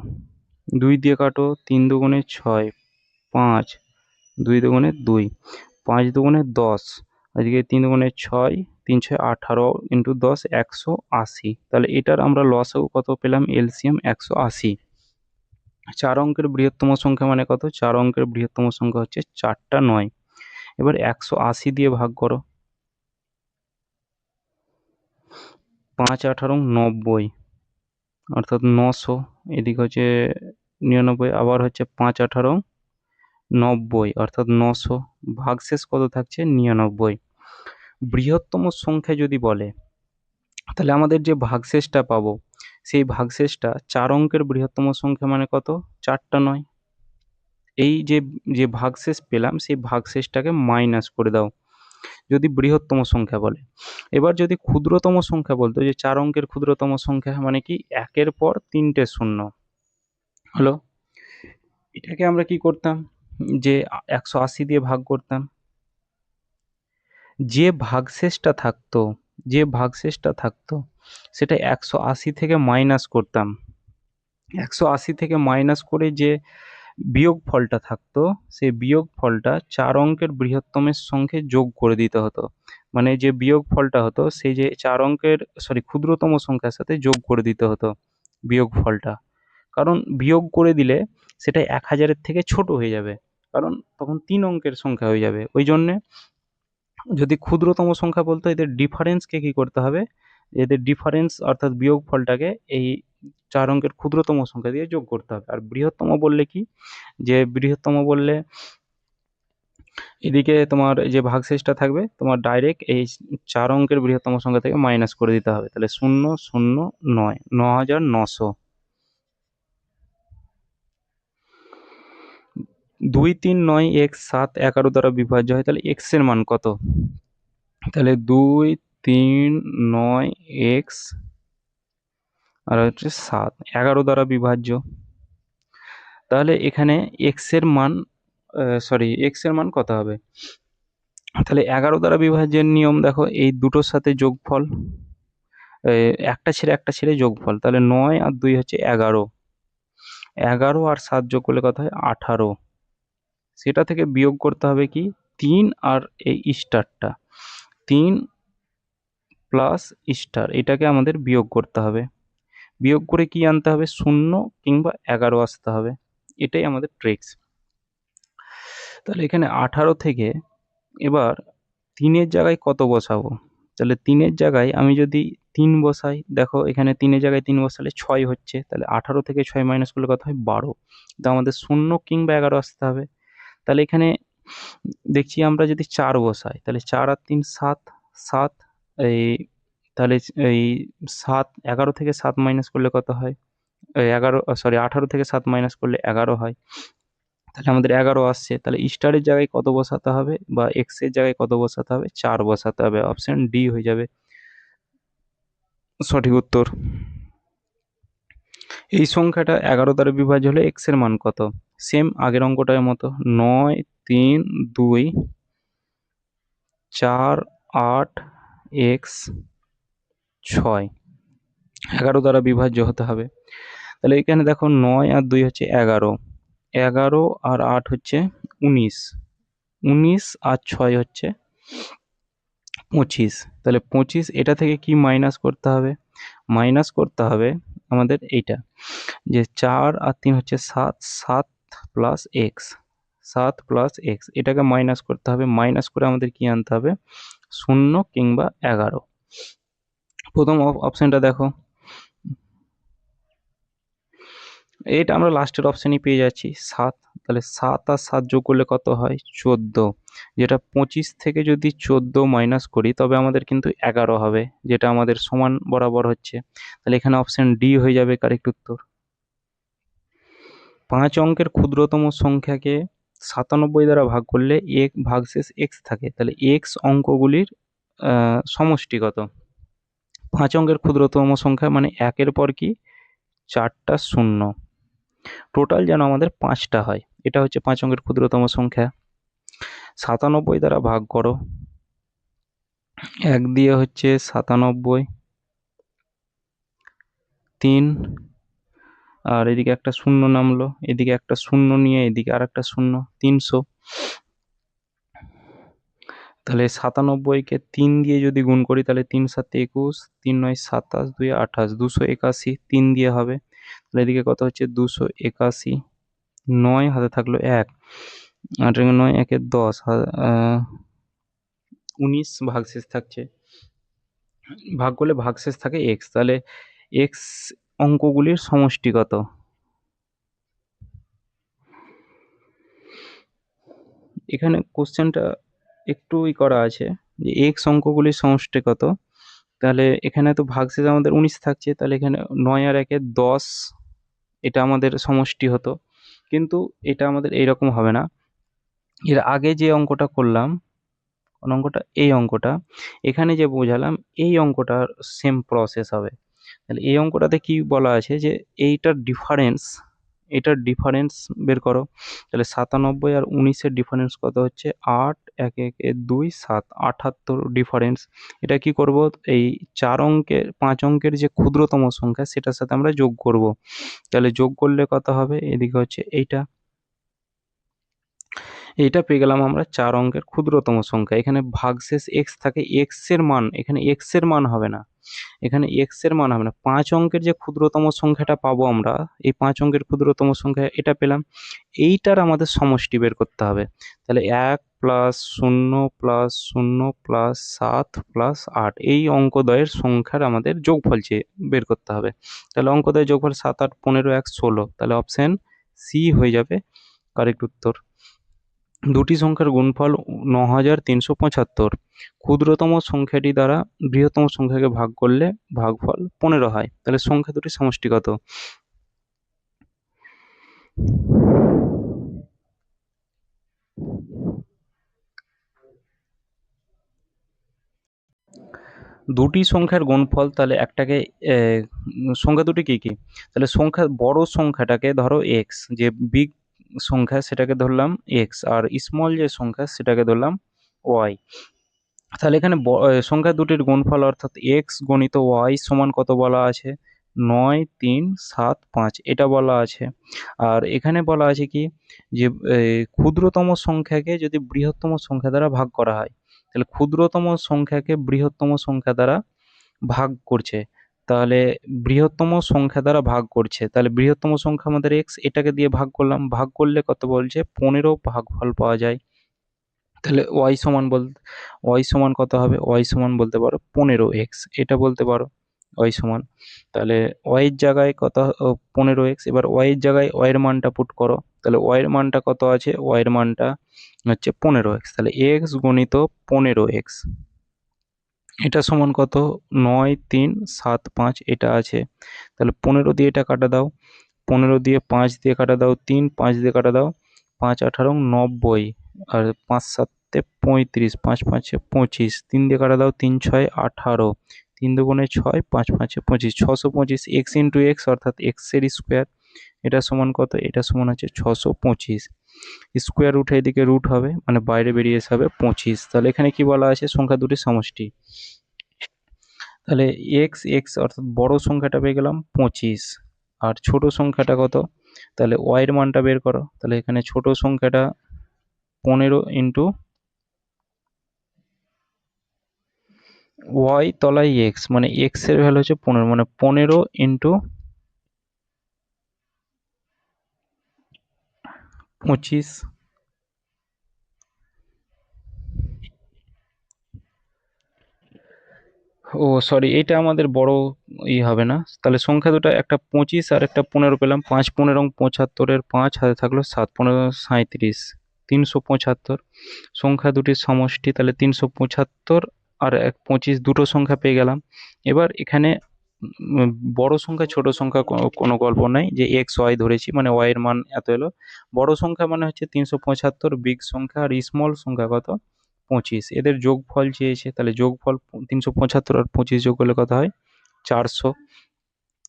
2 দিয়ে কাটো, 3 দুগুণে 6, 5, 2 দুগুণে 2, 5 দুগুণে 10, এদিকে 3 দুগুণে 6, 3 6 18 ইন্টু 10 180। তাহলে এটার আমরা লসাগু কত পেলাম? এলসিএম 180। 4 অঙ্কের বৃহত্তম সংখ্যা মানে কত? 4 অঙ্কের বৃহত্তম সংখ্যা হচ্ছে 4টা 9। এবার 180 দিয়ে ভাগ করো, 5 18 90, অর্থাৎ 900। এদিকে হচ্ছে 99, আবার হচ্ছে 5 18 90, অর্থাৎ 900। ভাগশেষ কত থাকছে? 99। বৃহত্তম সংখ্যা যদি বলে তাহলে আমাদের যে ভাগশেষটা পাবো সেই ভাগশেষটা 4 অঙ্কের বৃহত্তম সংখ্যা মানে কত? 4টা 9। এই যে ভাগশেষ পেলাম সেই ভাগশেষটাকে মাইনাস করে দাও যদি বৃহত্তম সংখ্যা বলে। এবার যদি ক্ষুদ্রতম সংখ্যা বলতো, যে 4 অঙ্কের ক্ষুদ্রতম সংখ্যা মানে কি, 1-এর পর 3টে শূন্য হলো, এটাকে আমরা কি করতাম? যে 180 দিয়ে ভাগ করতাম, যে ভাগশেষটা থাকতো সেটা 180 থেকে মাইনাস করতাম। 180 থেকে মাইনাস করে যে বিয়োগফলটা থাকতো সেই বিয়োগফলটা 4 অঙ্কের বৃহত্তমের সঙ্গে যোগ করে দিতে হতো। মানে যে বিয়োগফলটা হতো সেই যে 4 অঙ্কের ক্ষুদ্রতম সংখ্যার সাথে যোগ করে দিতে হতো বিয়োগফলটা। কারণ বিয়োগ করে দিলে সেটা 1000-এর থেকে ছোট হয়ে যাবে, কারণ তখন 3 অঙ্কের সংখ্যা হয়ে যাবে। ওই জন্যে যদি ক্ষুদ্রতম সংখ্যা বলতো, এদের ডিফারেন্সকে কি করতে হবে? এদের ডিফারেন্স অর্থাৎ বিয়োগফলটাকে এই 4 অঙ্কের ক্ষুদ্রতম সংখ্যা দিয়ে যোগ করতে হবে। আর বৃহত্তম বললে কি, যে বৃহত্তম বললে এদিকে তোমার যে ভাগশেষটা থাকবে তোমার ডাইরেক্ট এই 4 অঙ্কের বৃহত্তম সংখ্যা থেকে মাইনাস করে দিতে হবে। তাহলে 0 0 9 9900। 2 3 9 x 7 11 দ্বারা বিভাজ্য হয়, তাহলে x এর মান কত? তাহলে 2 3 9 x আর হচ্ছে 7 11 দ্বারা বিভাজ্য। তাহলে এখানে x এর মান কত হবে? তাহলে 11 দ্বারা বিভাজ্যের নিয়ম দেখো, এই দুটোর সাথে যোগফল, একটা ছেড়ে যোগফল, তাহলে 9 আর 2 হচ্ছে 11, 11 আর 7 যোগ করলে কত হয়? 18। সেটা থেকে বিয়োগ করতে হবে কি, 3 আর এই স্টারটা, 3 প্লাস স্টার, এটাকে আমাদের বিয়োগ করতে হবে। বিয়োগ করে কি আনতে হবে? 0 কিংবা 11 আসতে হবে। এটাই আমাদের ট্রিক্স। তাহলে এখানে 18 থেকে এবার 3-এর জায়গায় কত বসাবো? তাহলে 3-এর জায়গায় আমি যদি 3 বসাই, দেখো এখানে 3-এর জায়গায় 3 বসালে 6 হচ্ছে, তাহলে 18 থেকে 6 মাইনাস করলে কত হয়? 12। তো আমাদের 0 কিংবা 11 আসতে হবে। তাহলে এখানে দেখছি আমরা যদি 4 বসাই, তাহলে 4 আর 3 7, 7 এই, তাহলে এই 7 11 থেকে 7 মাইনাস করলে কত হয়? 18 থেকে 7 মাইনাস করলে 11 হয়। তাহলে আমাদের 11 আসছে। তাহলে স্টারের জায়গায় কত বসাতে হবে বা এক্স এর জায়গায় কত বসাতে হবে? 4 বসাতে হবে। অপশন ডি হয়ে যাবে সঠিক উত্তর। এই সংখ্যাটা 11 দ্বারা বিভাজ্য হলে এক্স এর মান কত? সেম আগের অঙ্কটার মতো, 9 3 2 4 8 এক্স 6 11 দ্বারা বিভাজ্য হতে হবে। তাহলে এখানে দেখো 9 আর 2 হচ্ছে 11, 11 আর 8 হচ্ছে 19, 19 আর 6 হচ্ছে 25। তাহলে 25 এটা থেকে কি মাইনাস করতে হবে? মাইনাস করতে হবে আমাদের এইটা, যে 4 আর 3 হচ্ছে 7, 7 প্লাস এক্স, 7 প্লাস এক্স, এটাকে মাইনাস করতে হবে। মাইনাস করে আমাদের কি আনতে হবে? 0 কিংবা 11। প্রথম অপশনটা দেখো, এটা আমরা লাস্টের অপশানই পেয়ে যাচ্ছি 7। তাহলে 7 আর 7 যোগ করলে কত হয়? 14। যেটা 25 থেকে যদি 14 মাইনাস করি তবে আমাদের কিন্তু 11 হবে, যেটা আমাদের সমান বরাবর হচ্ছে। তাহলে এখানে অপশান ডি হয়ে যাবে কারেক্ট উত্তর। 5 অঙ্কের ক্ষুদ্রতম সংখ্যাকে 97 দ্বারা ভাগ করলে এক ভাগশেষ এক্স থাকে। তাহলে এক্স অঙ্কগুলির সমষ্টি কত? 5 অঙ্কের ক্ষুদ্রতম সংখ্যা মানে একের পর কি 4টা শূন্য, টোটাল যেন আমাদের 5টা হয়। এটা হচ্ছে 5 অঙ্কের ক্ষুদ্রতম সংখ্যা। 97 দ্বারা ভাগ করো, 1 দিয়ে হচ্ছে 97, 3, আর এদিকে একটা শূন্য নামলো, এদিকে একটা শূন্য নিয়ে এদিকে আর একটা শূন্য, 300। তাহলে 97কে 3 দিয়ে যদি গুণ করি তাহলে 3 7 21, 3 9 27, 2 28, 281, 3 দিয়ে হবে। তাহলে এদিকে কত হচ্ছে 281, 9 হাতে থাকলো 1, 8 9 1 10, 19 ভাগশেষ থাকছে। ভাগ করলে ভাগশেষ থাকে এক্স। তাহলে এক্স অঙ্কগুলির সমষ্টি কত? এখানে কোশ্চেনটা একটু করা আছে যে এক্স অঙ্কগুলির সমষ্টি কত। তাহলে এখানে তো ভাগশেষ আমাদের 19 থাকছে, তাহলে এখানে 9 আর 1 10, এটা আমাদের সমষ্টি হতো। কিন্তু এটা আমাদের এইরকম হবে না। এর আগে যে অঙ্কটা করলাম, কোন অঙ্কটা? এই অঙ্কটা, এখানে যে বোঝালাম এই অঙ্কটার সেম প্রসেস হবে। তাহলে এই অঙ্কটাতে কি বলা আছে যে এটার ডিফারেন্স বের করো। তাহলে 97 আর 19-এর ডিফারেন্স কত হচ্ছে? 8, 1 1 2 7, 78 ডিফারেন্স। এটা কি করব? এই 5 অঙ্কের যে ক্ষুদ্রতম সংখ্যা সেটার সাথে আমরা যোগ করব। তাহলে যোগ করলে কত হবে? এদিকে হচ্ছে এইটা পেয়ে গেলাম আমরা 4 অঙ্কের ক্ষুদ্রতম সংখ্যা। এখানে ভাগশেষ এক্স থাকে, এক্সের মান, এখানে এক্সের মান হবে না, এখানে এক্সের মান হবে না। 5 অঙ্কের যে ক্ষুদ্রতম সংখ্যাটা পাবো আমরা, এই 5 অঙ্কের ক্ষুদ্রতম সংখ্যা এটা পেলাম। এইটার আমাদের সমষ্টি বের করতে হবে। তাহলে 1 প্লাস 0 প্লাস 0 প্লাস 7 প্লাস 8, এই অঙ্কদ্বয়ের সংখ্যার আমাদের যোগফল বের করতে হবে। তাহলে অঙ্কদ্বয়ের যোগফল 7 8 15 1 16। তাহলে অপশন সি হয়ে যাবে কারেক্ট উত্তর। দুটি সংখ্যার গুণফল 9375। ক্ষুদ্রতম সংখ্যাটি দ্বারা বৃহত্তম সংখ্যাকে ভাগ করলে ভাগফল 15 হয়। তাহলে সংখ্যা দুটির সমষ্টি কত? দুটি সংখ্যার গুণফল, তাহলে একটাকে সংখ্যা দুটি কি কি? তাহলে সংখ্যা বড় সংখ্যাটাকে ধরো এক্স, যে বিগ সংখ্যা সেটাকে ধরলাম এক্স, আর স্মল যে সংখ্যা সেটাকে ধরলাম ওয়াই। তাহলে এখানে সংখ্যা দুটির গুণফল অর্থাৎ এক্স গণিত ওয়াই সমান কত বলা আছে? 9 3 7 5 এটা বলা আছে। আর এখানে বলা আছে কি যে ক্ষুদ্রতম সংখ্যাকে যদি বৃহত্তম সংখ্যা দ্বারা ভাগ করা হয়, তাহলে ক্ষুদ্রতম সংখ্যাকে বৃহত্তম সংখ্যা দ্বারা ভাগ করছে, তাহলে বৃহত্তম সংখ্যা দ্বারা ভাগ করছে, তাহলে বৃহত্তম সংখ্যা আমাদের এক্স, এটাকে দিয়ে ভাগ করলাম, ভাগ করলে কত বলছে? 15 ভাগফল পাওয়া যায়। তাহলে ওয়াই সমান কত হবে? ওয়াই সমান বলতে পারো 15x, এটা বলতে পারো ওয়াই সমান। তাহলে ওয়াইয়ের জায়গায় কত? 15x। এবার ওয়াইয়ের জায়গায় ওয়াইয়ের মানটা পুট করো। তাহলে ওয়াইয়ের মানটা কত আছে? ওয়াইয়ের মানটা হচ্ছে 15x। তাহলে x গণিত 15x, এটা সমান কত? 9 3 7 5 এটা আছে। তাহলে 15 দিয়ে এটা কাটা দাও, 15 দিয়ে 5 দিয়ে কাটা দাও, 3 5 দিয়ে কাটা দাও, 5 18 90, আর 5 7 35, 5 5 25, 3 দিয়ে কাটা দাও, 3 6 18, 3 দুগুণে 6, 5 5 25, 625 এক্স ইন্টু এক্স অর্থাৎ এক্সের স্কোয়ার। এটা সমান কত? এটা সমান হচ্ছে 625। স্কোয়ার উঠে এদিকে রুট হবে, মানে বাইরে বেরিয়ে এসে হবে 25। তাহলে এখানে কি বলা আছে? সংখ্যা দুটির সমষ্টি। তাহলে এক্স এক্স অর্থাৎ বড় সংখ্যাটা পেয়ে গেলাম 25, আর ছোট সংখ্যাটা কত, তাহলে ওয়াইয়ের মানটা বের করো। তাহলে এখানে ছোট সংখ্যাটা 15 ইন্টু ওয়াই তলায় এক্স, মানে এক্স এর ভ্যালু হচ্ছে 15, মানে 15 ইন্টু 25। ও সরি, এটা আমাদের বড় হবে না, তাহলে সংখ্যা দুটো একটা 25 আর একটা 15 পেলাম। 5 15 75-এর 5 হাতে থাকলো 7 15 37, 375 সংখ্যা দুটির সমষ্টি, তাহলে 375 আর 25 দুটো সংখ্যা পেয়ে গেলাম। এবার এখানে বড় সংখ্যা ছোট সংখ্যা কোনো গল্প নাই যে এক্স ওয়াই ধরেছি মানে ওয়াই এর মান এত এলো। বড় সংখ্যা মানে হচ্ছে 375, বিগ সংখ্যা, আর স্মল সংখ্যা কত 25। এদের যোগফল চেয়েছে, তাহলে যোগফল 375 আর 25 যোগ করলে কত হয় 400।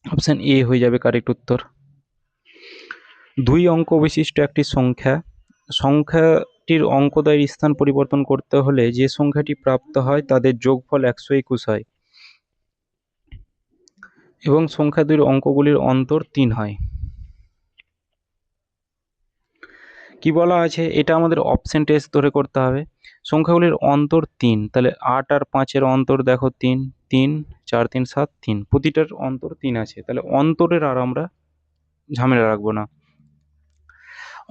অপশন এ হয়ে যাবে কারেক্ট উত্তর। 2 অঙ্ক বিশিষ্ট একটি সংখ্যাটির অঙ্কদ্বয়ের স্থান পরিবর্তন করতে হলে যে সংখ্যাটি প্রাপ্ত হয় তাদের যোগফল 121 হয় এবং সংখ্যা দুইয়ের অঙ্কগুলির অন্তর 3 হয়। কি বলা আছে, এটা আমাদের অপশন টেস্ট ধরে করতে হবে। সংখ্যাগুলির অন্তর 3, তাহলে 8 আর 5-এর অন্তর দেখো 3, 3 4 3 7 3, প্রতিটার অন্তর 3 আছে, তাহলে অন্তরের আর আমরা ঝামেলা রাখবো না।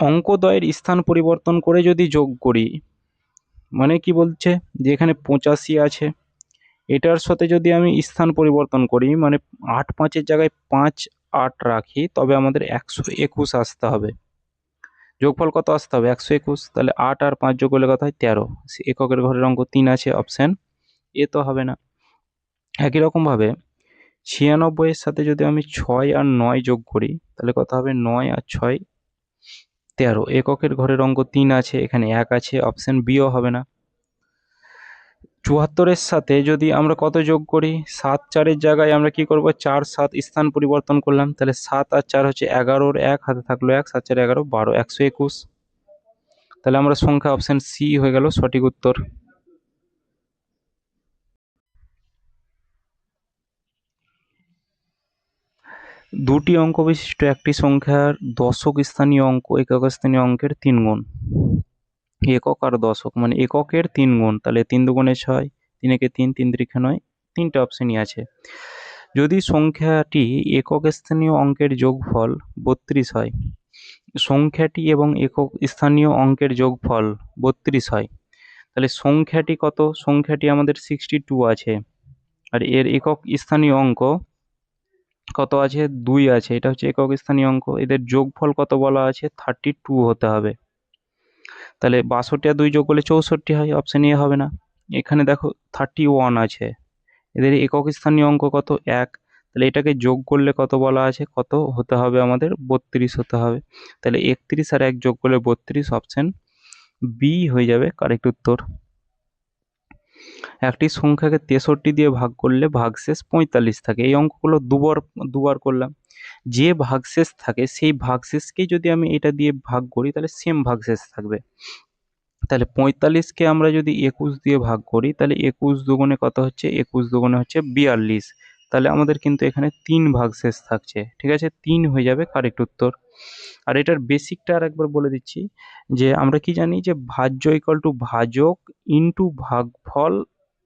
অঙ্কদ্বয়ের স্থান পরিবর্তন করে যদি যোগ করি, মানে কি বলছে যে এখানে 85 আছে, এটার সাথে যদি আমি স্থান পরিবর্তন করি মানে 8 5-এর জায়গায় 5 8 রাখি, তবে আমাদের 121 আসতে হবে। যোগফল কত আসতে হবে 121, তাহলে 8 আর 5 যোগ করলে কত হয় 13। এককের ঘরের অঙ্ক 3 আছে, অপশন এ তো হবে না। একই রকমভাবে 96-এর সাথে যদি আমি 6 আর 9 যোগ করি তাহলে কত হবে 9 আর 6 13। এককের ঘরের অঙ্ক 3 আছে, এখানে 1 আছে, অপশন বিও হবে না। 74-এর সাথে যদি আমরা কত যোগ করি 7 4-এর জায়গায় আমরা কি করব 4 7 স্থান পরিবর্তন করলাম, তাহলে 7 আর 4 হচ্ছে 11-র 1 হাতে থাকলো 1, 7 4 11 12 121। তাহলে আমরা সংখ্যা অপশন সি হয়ে গেল সঠিক উত্তর। দুটি অঙ্ক বিশিষ্ট একটি সংখ্যার দশক স্থানীয় অঙ্ক একক স্থানীয় অঙ্কের 3 গুণ। একক আর দশক মানে এককের 3 গুণ, তাহলে 3 দুগুণে 6, 3 একে 3, 3 তিরিখে 9, তিনটে অপশনই আছে। যদি সংখ্যাটি একক স্থানীয় অঙ্কের যোগফল 32 হয়, সংখ্যাটি এবং একক স্থানীয় অঙ্কের যোগফল 32 হয়, তাহলে সংখ্যাটি কত, সংখ্যাটি আমাদের 62 আছে, আর এর একক স্থানীয় অঙ্ক কত আছে 2 আছে, এটা হচ্ছে একক স্থানীয় অঙ্ক, এদের যোগফল কত বলা আছে 32 হতে হবে। তাহলে 62 আর 2 যোগ করলে 64 হয়, অপশন এ হবে না। এখানে দেখো 31 আছে, এদের একক স্থানীয় অঙ্ক কত 1, তাহলে এটাকে যোগ করলে কত বলা আছে, কত হতে হবে আমাদের 32 হতে হবে। তাহলে 31 আর 1 যোগ করলে 32, অপশন বি হয়ে যাবে কারেক্ট উত্তর। একটি সংখ্যাকে 63 দিয়ে ভাগ করলে ভাগশেষ 45 থাকে। এই অঙ্কগুলো দুবার করলাম। যে ভাগশেষ থাকে সেই ভাগশেষকেই যদি আমি এটা দিয়ে ভাগ করি তাহলে সেম ভাগশেষ থাকবে। তাহলে 45-কে আমরা যদি 21 দিয়ে ভাগ করি তাহলে 21 দুগুণে কত হচ্ছে, 21 দুগুণে হচ্ছে 42। তাহলে আমাদের কিন্তু এখানে 3 ভাগশেষ থাকছে, ঠিক আছে, 3 হয়ে যাবে কারেক্ট উত্তর। আর এটার বেসিকটা আর একবার বলে দিচ্ছি যে আমরা কি জানি যে ভাজ্য ইকুয়াল টু ভাজক ইন্টু ভাগফল,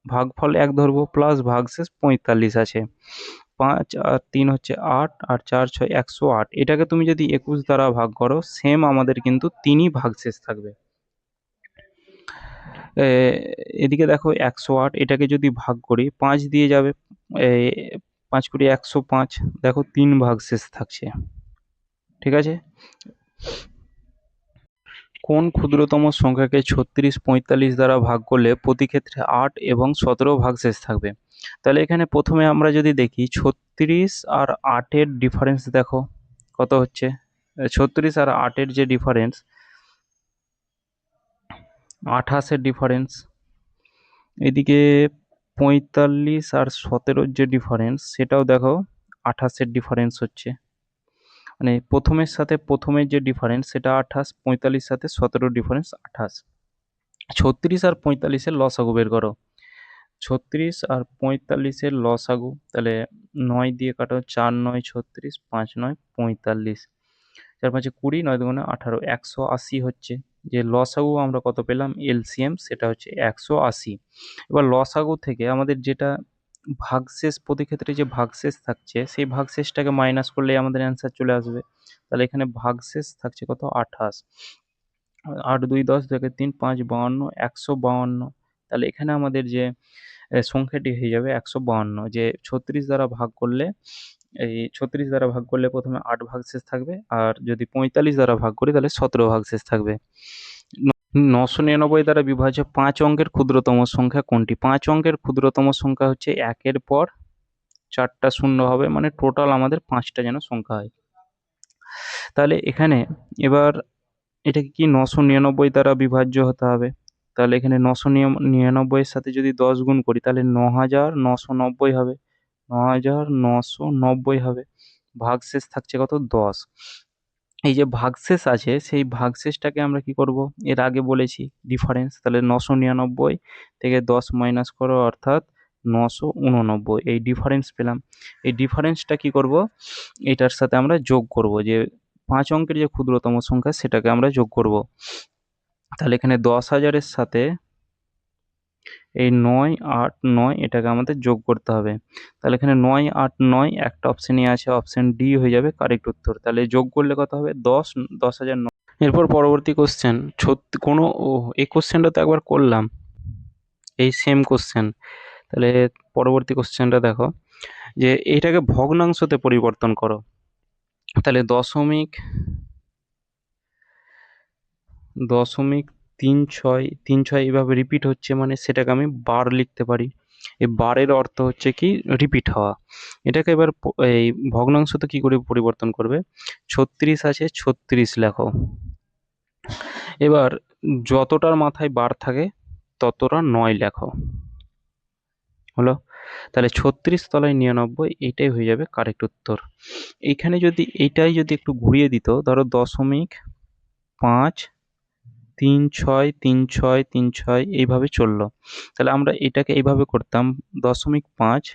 ভাগফল 1 ধরবো প্লাস ভাগশেষ 45 আছে। 5 আর 3 হচ্ছে 8 আর 4 6 108, এটাকে তুমি যদি 21 দ্বারা ভাগ করো সেম আমাদের কিন্তু 3ই ভাগশেষ থাকবে। এদিকে দেখো 108, এটাকে যদি ভাগ করি 5 দিয়ে যাবে, 5 কুড়ি 105, দেখো 3 ভাগশেষ থাকছে, ঠিক আছে। কোন ক্ষুদ্রতম সংখ্যাকে 36 45 দ্বারা ভাগ করলে প্রতি ক্ষেত্রে 8 এবং 17 ভাগশেষ থাকবে। তাহলে এখানে প্রথমে আমরা যদি দেখি 36 আর 8-এর ডিফারেন্স দেখো কত হচ্ছে, 36 আর 8-এর যে ডিফারেন্স 28-এর ডিফারেন্স, এদিকে 45 আর 17-র যে ডিফারেন্স সেটাও দেখো 28-এর ডিফারেন্স হচ্ছে, মানে প্রথমের সাথে প্রথমের যে ডিফারেন্স সেটা 28, 45 সাথে 17-র ডিফারেন্স 28। 36 আর 45-এর লসাগু বের করো, ছত্রিশ আর 45-এর লসাগু, তাহলে 9 দিয়ে কাটো, 4 9 36, 5 9 45, 4 5 20, 9 2 18, 180 হচ্ছে। যে লসাগু আমরা কত পেলাম, এলসিএম সেটা হচ্ছে 180। এবার লসাগু থেকে আমাদের যেটা ভাগশেষ, প্রতি ক্ষেত্রে যে ভাগশেষ থাকছে সেই ভাগশেষটাকে মাইনাস করলেই আমাদের অ্যান্সার চলে আসবে। তাহলে এখানে ভাগশেষ থাকছে কত, 28। 8 2 10, 2 3 5 52, 152। তাহলে এখানে আমাদের যে সংখ্যাটি হয়ে যাবে 152। যে 36 দ্বারা ভাগ করলে, এই 36 দ্বারা ভাগ করলে প্রথমে 8 ভাগশেষ থাকবে, আর যদি 45 দ্বারা ভাগ করি তাহলে 17 ভাগশেষ থাকবে। 999 দ্বারা বিভাজ্য 5 অঙ্কের ক্ষুদ্রতম সংখ্যা কোনটি? 5 অঙ্কের ক্ষুদ্রতম সংখ্যা হচ্ছে 1-এর পর 4টা শূন্য হবে, মানে টোটাল আমাদের 5টা যেন সংখ্যা হয়। তাহলে এখানে এবার এটাকে কি 999 দ্বারা বিভাজ্য হতে হবে। তাহলে এখানে 999 এর সাথে যদি 10 গুণ করি তাহলে 9990 হবে, 9990 হবে। ভাগশেষ থাকছে কত, 10। এই যে ভাগশেষ আছে সেই ভাগশেষটাকে আমরা কি করব, এর আগে বলেছি ডিফারেন্স। তাহলে 999 থেকে 10 মাইনাস করো, অর্থাৎ 989, এই ডিফারেন্স পেলাম। এই ডিফারেন্সটা কি করব, এটার সাথে আমরা যোগ করব, যে 5 অঙ্কের যে ক্ষুদ্রতম সংখ্যা সেটাকে আমরা যোগ করব। তাহলে এখানে 10,000-এর সাথে এই 989 এটাকে আমাদের যোগ করতে হবে। তাহলে এখানে 989 একটা অপশানই আছে, অপশান ডি হয়ে যাবে কারেক্ট উত্তর। তাহলে যোগ করলে কত হবে, 10,009। এরপর পরবর্তী কোশ্চেন, কোনো এই কোশ্চেনটা তো একবার করলাম, এই সেম কোশ্চেন। তাহলে পরবর্তী কোশ্চেনটা দেখো, যে এইটাকে ভগ্নাংশতে পরিবর্তন করো। তাহলে দশমিক দশমিক 3636 এইভাবে রিপিট হচ্ছে, মানে সেটাকে আমি বার লিখতে পারি। এই বারের অর্থ হচ্ছে কি, রিপিট হওয়া। এটাকে এবার এই ভগ্নাংশতে কি করে পরিবর্তন করবে, 36 আছে 36 লেখো। এবার যতটার মাথায় বার থাকে ততটা 9 লেখো, হলো। তাহলে 36 তলায় 99, এইটাই হয়ে যাবে কারেক্ট উত্তর। এইখানে যদি এইটাই যদি একটু ঘুরিয়ে দিত, ধরো 0.5363636 এইভাবে চললো, তাহলে আমরা এটাকে এইভাবে করতাম, 0.5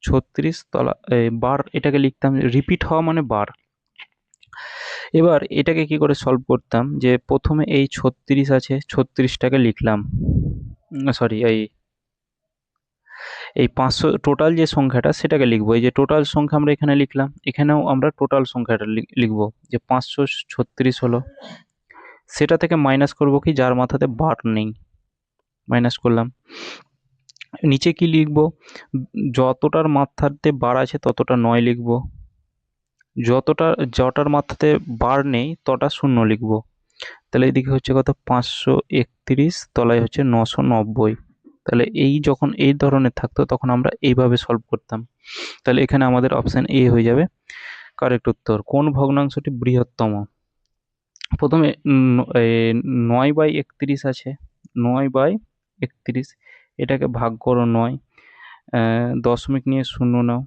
36 তলা বার, এটাকে লিখতাম রিপিট হওয়া মানে বার। এবার এটাকে কি করে সলভ করতাম, যে প্রথমে এই 36 আছে, 36টাকে লিখলাম, সরি এই 500 টোটাল যে সংখ্যাটা সেটাকে লিখবো। এই যে টোটাল সংখ্যা আমরা এখানে লিখলাম, এখানেও আমরা টোটাল সংখ্যাটা লিখবো, যে 536 হলো। সেটা থেকে মাইনাস করব কি, যার মাথাতে বার নেই, মাইনাস করলাম। নিচে কি লিখবো, যতটার মাথাতে বার আছে ততটা 9 লিখবো, যটার মাথাতে বার নেই তটা শূন্য লিখবো। তাহলে এদিকে হচ্ছে কত, 531, তলায় হচ্ছে 990। তাহলে এই যখন এই ধরনের থাকতো তখন আমরা এইভাবে সলভ করতাম। তাহলে এখানে আমাদের অপশান এ হয়ে যাবে কারেক্ট উত্তর। কোন ভগ্নাংশটি বৃহত্তম? প্রথমে 9/31 আছে, 9/31, এটাকে ভাগ করো 9, দশমিক নিয়ে শূন্য নাও,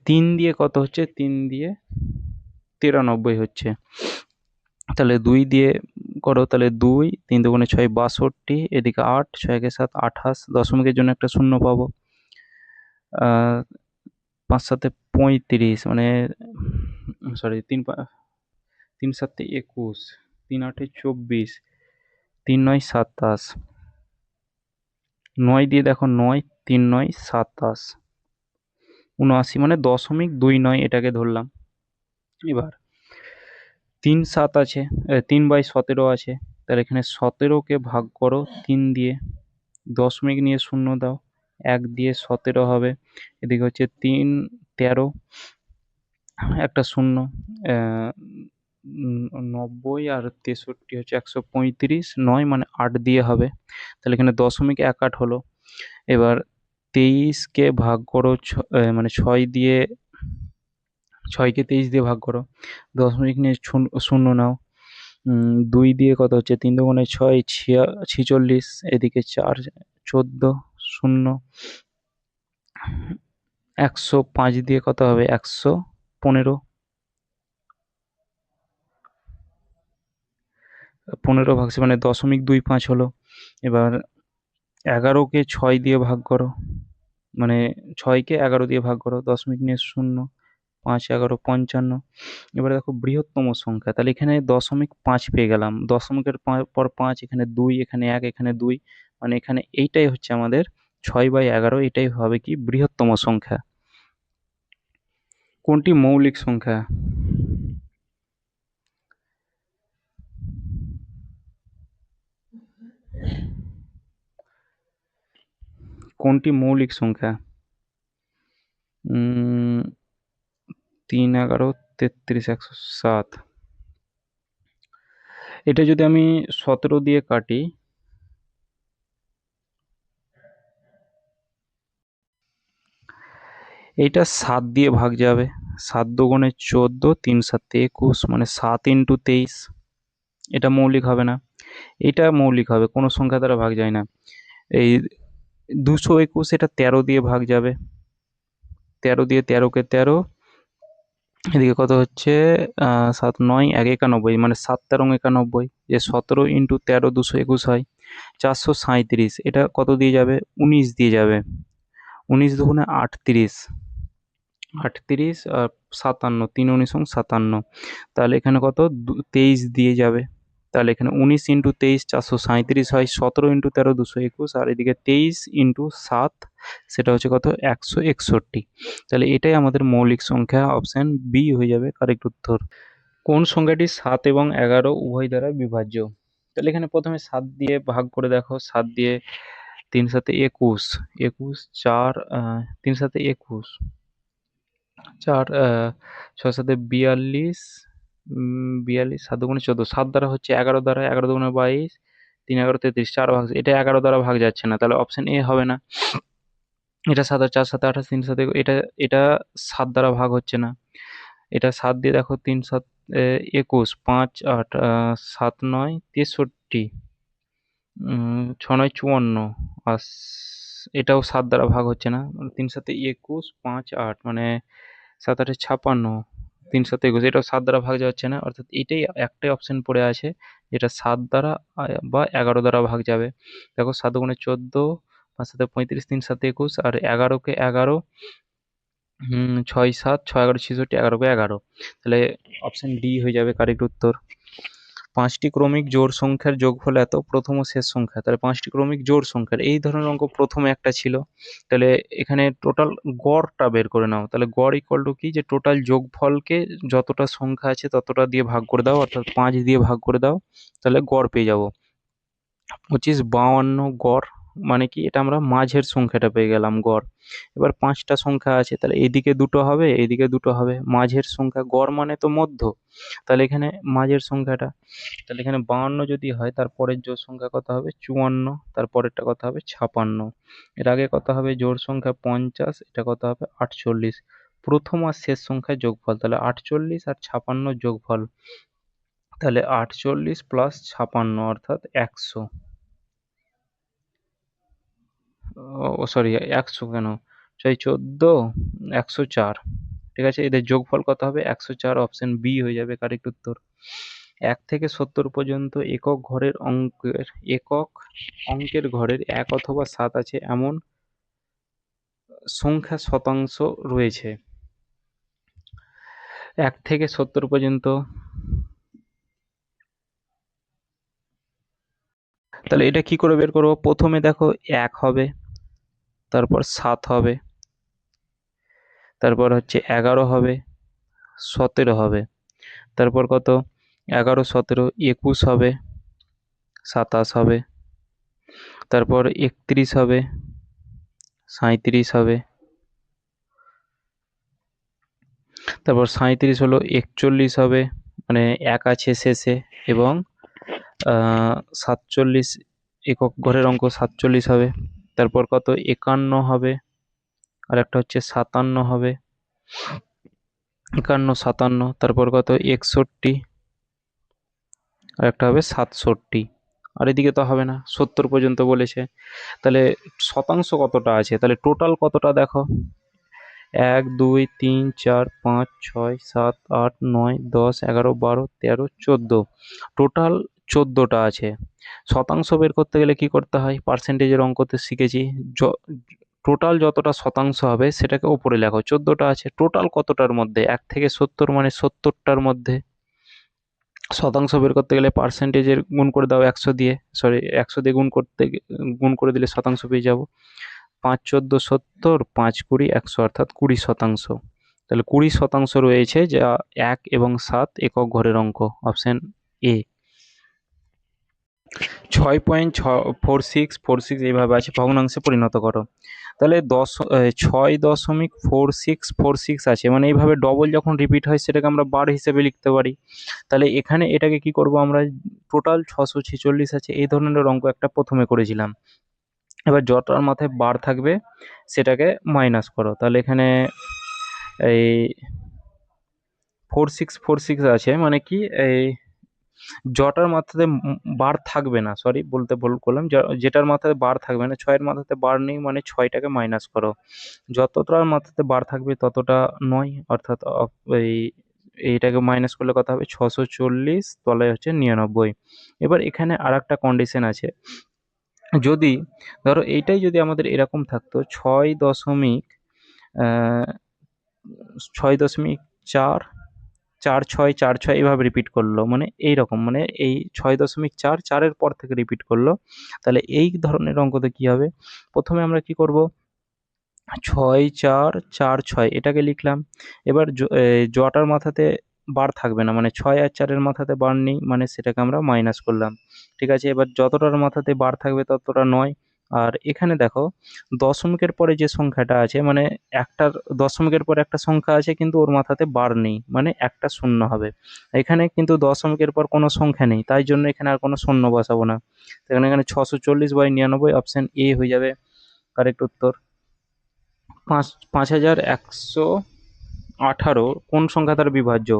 3 দিয়ে কত হচ্ছে, 3 দিয়ে 93 হচ্ছে। তাহলে 2 দিয়ে করো, তাহলে 2, 3 দুগুণে 6 62, এদিকে 8, 6 একে 7 28, দশমিকের জন্য একটা শূন্য পাবো। 5 7 35, মানে সরি 3 7 21, 3 8 24, 3 9 27, 9 দিয়ে দেখো 9, 3 9 27, 79, মানে 0.29 এটাকে ধরলাম। এবার 3 7 আছে, 3/17 আছে, তাহলে এখানে 17কে ভাগ করো 3 দিয়ে, দশমিক নিয়ে শূন্য দাও, 1 দিয়ে 17 হবে, এদিকে হচ্ছে 3 13, একটা শূন্য, 90 আর 63 হচ্ছে 135, 9 মানে 8 দিয়ে হবে, তাহলে এখানে দশমিক 18 হলো। এবার 23কে ভাগ করো, মানে 6 দিয়ে, 6কে 23 দিয়ে ভাগ করো, দশমিক নিয়ে শূন্য নাও, 2 দিয়ে কত হচ্ছে, 3 দুগুণে 6 46, এদিকে 4 14, 0, 105 দিয়ে কত হবে, 115, 15 ভাগছে মানে 0.25 হলো। এবার 11কে 6 দিয়ে ভাগ করো, মানে 6কে 11 দিয়ে ভাগ করো, দশমিক নিয়ে শূন্য, 5 11 55। এবারে দেখো বৃহত্তম সংখ্যা, তাহলে এখানে 0.5 পেয়ে গেলাম, দশমিকের পর 5, এখানে 2, এখানে 1, এখানে 2, মানে এখানে এইটাই হচ্ছে আমাদের 6/11, এটাই হবে কি বৃহত্তম সংখ্যা। কোনটি মৌলিক সংখ্যা? কোনটি মৌলিক সংখ্যা? 3 11 33 107। এটা যদি আমি 17 দিয়ে কাটি, এইটা 7 দিয়ে ভাগ যাবে, 7 দুগুণে 14, 3 7 21, মানে 7 ইন্টু 23। এটা মৌলিক হবে না, এটা মৌলিক হবে, কোনো সংখ্যা দ্বারা ভাগ যায় না। এই 221, এটা 13 দিয়ে ভাগ যাবে, 13 দিয়ে 13কে 13, এদিকে কত হচ্ছে 7 9 1 91, মানে 7 13 91, যে 17 ইন্টু 13 221 হয় 437। এটা কত দিয়ে যাবে? 19 দিয়ে যাবে, 19 দুগুণে 38, 38 আর 57, 3 19 57, তাহলে এখানে কত 23 দিয়ে যাবে, তাহলে এখানে 19 ইন্টু 23 437 হয়, 17 ইন্টু 13 221, আর এদিকে 23 ইন্টু 7, সেটা হচ্ছে কত 161। তাহলে এটাই আমাদের মৌলিক সংখ্যা, অপশান বি হয়ে যাবে কারেক্ট উত্তর। কোন সংখ্যাটি 7 এবং 11 উভয় দ্বারা বিভাজ্য? তাহলে এখানে প্রথমে 7 দিয়ে ভাগ করে দেখো, 7 দিয়ে 3 7 21, 21 4 3 7 21, 4 6 7 42, 42, 7 দুগুণে 14, 7 দ্বারা হচ্ছে 11 দ্বারা, 11 দুগুণে 22, 3 11 33, 4 ভাগ, এটা 11 দ্বারা ভাগ যাচ্ছে না, তাহলে অপশন এ হবে না। এটা 7 আর 4 7 28, 3 7 এটা এটা 7 দ্বারা ভাগ হচ্ছে না। এটা 7 দিয়ে দেখো, 3 7 21, 5 8 7 9 63, 6 9 54, আর এটাও 7 দ্বারা ভাগ হচ্ছে না, 3 7 21, 5 8, মানে 7 8 56, 3 7 21, এটাও 7 দ্বারা ভাগ যাচ্ছে না, অর্থাৎ এটাই একটাই অপশন পড়ে আছে যেটা 7 দ্বারা বা 11 দ্বারা ভাগ যাবে। দেখো 7 গুণে 14, 5 7 35, 3 7 21, আর 11কে 11, 6 7 6 11 66, 11কে 11, তাহলে অপশন ডি হয়ে যাবে কারেক্ট উত্তর। 5টি ক্রমিক জোড় সংখ্যার যোগফল এত, প্রথম ও শেষ সংখ্যা, তাহলে 5টি ক্রমিক জোড় সংখ্যার এই ধরনের অঙ্ক প্রথমে একটা ছিল, তাহলে এখানে টোটাল গড়টা বের করে নাও, তাহলে গড় ইকুয়াল টু কি, যে টোটাল যোগফলকে যতটা সংখ্যা আছে ততটা দিয়ে ভাগ করে দাও, অর্থাৎ 5 দিয়ে ভাগ করে দাও, তাহলে গড় পেয়ে যাবো 25 52 গড়, মানে কি এটা আমরা মাঝের সংখ্যাটা পেয়ে গেলাম গড়। এবার 5টা সংখ্যা আছে, তাহলে এদিকে দুটো হবে, এদিকে দুটো হবে, মাঝের সংখ্যা, গড় মানে তো মধ্য, তাহলে এখানে মাঝের সংখ্যাটা, তাহলে এখানে 52 যদি হয়, তারপরের জোড় সংখ্যা কত হবে 54, তারপরেরটা কত হবে 56, এর আগে কত হবে জোড় সংখ্যা 50, এটা কত হবে 48, প্রথম আর শেষ সংখ্যার যোগফল, তাহলে 48 আর 56 যোগফল, তাহলে 48 প্লাস 56 অর্থাৎ 100, ও সরি 100 কেন, 14 104, ঠিক আছে, এদের যোগফল কত হবে 104, অপশন বি হয়ে যাবে কারেক্ট উত্তর। 1 থেকে 70 পর্যন্ত একক অঙ্কের ঘরের 1 অথবা 7 আছে এমন সংখ্যা শতাংশ রয়েছে। 1 থেকে 70 পর্যন্ত, তাহলে এটা কি করে বের করবো? প্রথমে দেখো 1 হবে, তারপর 7 হবে, তারপর হচ্ছে 11 হবে, 17 হবে, তারপর কত 11 17 21 হবে, 27 হবে, তারপর 31 হবে, 37 হবে, তারপর 37 হলো 41 হবে, মানে 1 আছে শেষে, এবং 47 একক ঘরের অঙ্ক 47 হবে, তারপর কত 51 হবে, আর একটা হচ্ছে 57 হবে, 51 57, তারপর কত 61, আর একটা হবে 67, আর এদিকে তো হবে না, 70 পর্যন্ত বলেছে, তাহলে শতাংশ কতটা আছে, তাহলে টোটাল কতটা দেখো, 1 2 3 4 5 6 7 8 9 10 11 12 13 14, টোটাল 14টা আছে। শতাংশ বের করতে গেলে কি করতে হয়, পার্সেন্টেজের অঙ্কতে শিখেছি, টোটাল যতটা শতাংশ হবে সেটাকে ওপরে লেখো। 14টা আছে, টোটাল কতটার মধ্যে, 1 থেকে 70 মানে 70টার মধ্যে। শতাংশ বের করতে গেলে পার্সেন্টেজের গুণ করে দাও 100 দিয়ে, সরি 100 দিয়ে গুণ করে দিলে শতাংশ পেয়ে যাবো। 5 14 70, 5 20 100, অর্থাৎ 20%। তাহলে 20% রয়েছে, যা 1 এবং 7 একক ঘরের অঙ্ক, অপশন এ। 6.4646 এইভাবে আছে, ভগ্নাংশে পরিণত করো। তাহলে 6.4646 আছে, মানে এইভাবে ডবল যখন রিপিট হয় সেটাকে আমরা বার হিসেবে লিখতে পারি। তাহলে এখানে এটাকে কি করব আমরা, টোটাল 646 আছে, এই ধরনের অঙ্ক একটা প্রথমে করেছিলাম। এবার যটার মাথায় বার থাকবে সেটাকে মাইনাস করো। তাহলে এখানে এই 4646 আছে, মানে কি এই জটার মাথাতে বার থাকবে না, সরি বলতে ভুল করলাম, যেটার মাথায় বার থাকবে না, 6-এর মাথাতে বার নেই মানে 6টাকে মাইনাস করো। যতটার মাথাতে বার থাকবে ততটা নয়, অর্থাৎ এই এইটাকে মাইনাস করলে কত হবে, 640 তলায় হচ্ছে 99। এবার এখানে আর একটা কন্ডিশন আছে, যদি ধরো এইটাই যদি আমাদের এরকম থাকতো 6.4 4 6 4 6 এইভাবে রিপিট করলো, মানে এইরকম, মানে এই 6.4 4-এর পর থেকে রিপিট করলো, তাহলে এই ধরনের অঙ্কতে কি হবে, প্রথমে আমরা কি করব, 6 4 4 6 এটাকে লিখলাম। এবার জটার মাথাতে বার থাকবে না, মানে 6 আর 4-এর মাথাতে বার নেই, মানে সেটাকে আমরা মাইনাস করলাম। ঠিক আছে, এবার যতটার মাথাতে বার থাকবে ততটা নয়। আর এখানে দেখো দশমিকের পরে যে সংখ্যাটা আছে, মানে একটার দশমিকের পরে একটা সংখ্যা আছে কিন্তু ওর মাথাতে বার নেই, মানে একটা শূন্য হবে। এখানে কিন্তু দশমিকের পর কোনো সংখ্যা নেই, তাই জন্য এখানে আর কোনো শূন্য বসাবো না। এখানে 640/99, অপশন এ হয়ে যাবে কারেক্ট উত্তর। 5118 কোন সংখ্যা দ্বারা বিভাজ্য?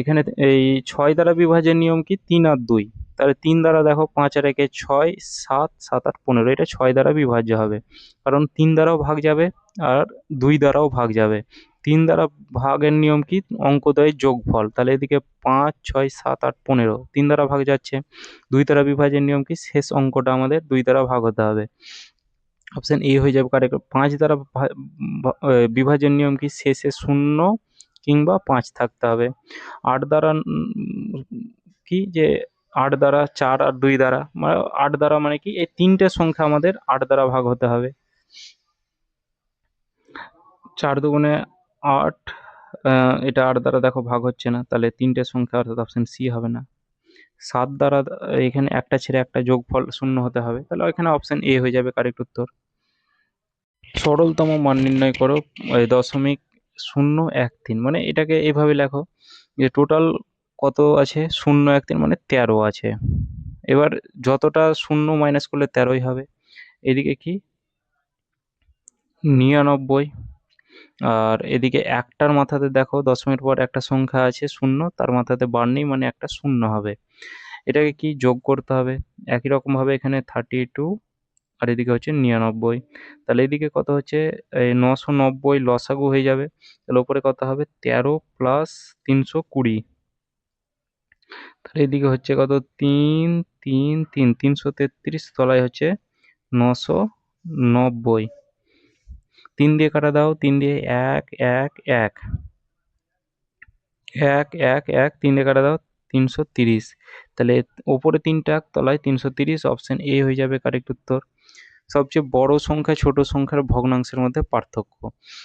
এখানে এই 6 দ্বারা বিভাজ্যের নিয়ম কি, 3 আর 2। তাহলে 3 দ্বারা দেখো, 5 আর 1 6, 7 7 8 15, এটা 6 দ্বারা বিভাজ্য হবে, কারণ 3 দ্বারাও ভাগ যাবে আর 2 দ্বারাও ভাগ যাবে। 3 দ্বারা ভাগের নিয়ম কি, অঙ্কদ্বয়ের যোগফল। তাহলে এদিকে 5 6 7 8 15 3 দ্বারা ভাগ যাচ্ছে। 2 দ্বারা বিভাজ্যের নিয়ম কি, শেষ অঙ্কটা আমাদের 2 দ্বারা ভাগ হতে হবে, অপশন এ হয়ে যাবে কারেক্ট। 5 দ্বারা বিভাজ্যের নিয়ম কি, শেষে 0 কিংবা 5 থাকতে হবে। 8 দ্বারা কি, যে 8 দ্বারা 4 আর 2 দ্বারা, মানে 8 দ্বারা মানে কি, এই 3টে সংখ্যা আমাদের 8 দ্বারা ভাগ হতে হবে। 4 দুগুণে 8, এটা 8 দ্বারা দেখো ভাগ হচ্ছে না, তাহলে 3টে সংখ্যা, অর্থাৎ অপশন সি হবে না। 7 দ্বারা এখানে একটা ছেড়ে একটা যোগফল 0 হতে হবে, তাহলে এখানে অপশন এ হয়ে যাবে কারেক্ট উত্তর। সরলতম মান নির্ণয় করো 0.013, মানে এটাকে এইভাবে লেখো যে টোটাল কত আছে, 013 মানে 13 আছে। এবার যতটা 0 মাইনাস করলে 13ই হবে। এদিকে কি 99, আর এদিকে একটার মাথাতে দেখো দশমিকের পর একটা সংখ্যা আছে 0, তার মাথাতে বার নেই, মানে একটা 0 হবে। এটাকে কি যোগ করতে হবে, একই রকমভাবে এখানে 32 আর এদিকে হচ্ছে 99। তাহলে এদিকে কত হচ্ছে, এই 990 লসাগু হয়ে যাবে। তাহলে উপরে কত হবে, 13 প্লাস 320। তাহলে এদিকে হচ্ছে কত, 3 3 3 333, তলায় হচ্ছে 990। 3 দিয়ে কাটা দাও, 3 দিয়ে 1 1 1 1 1 1, 3 দিয়ে কাটা দাও 330। তাহলে ওপরে 3টা, তলায় 330, অপশন এ হয়ে যাবে কারেক্ট উত্তর। সবচেয়ে বড় সংখ্যা ছোট সংখ্যার ভগ্নাংশের মধ্যে পার্থক্য।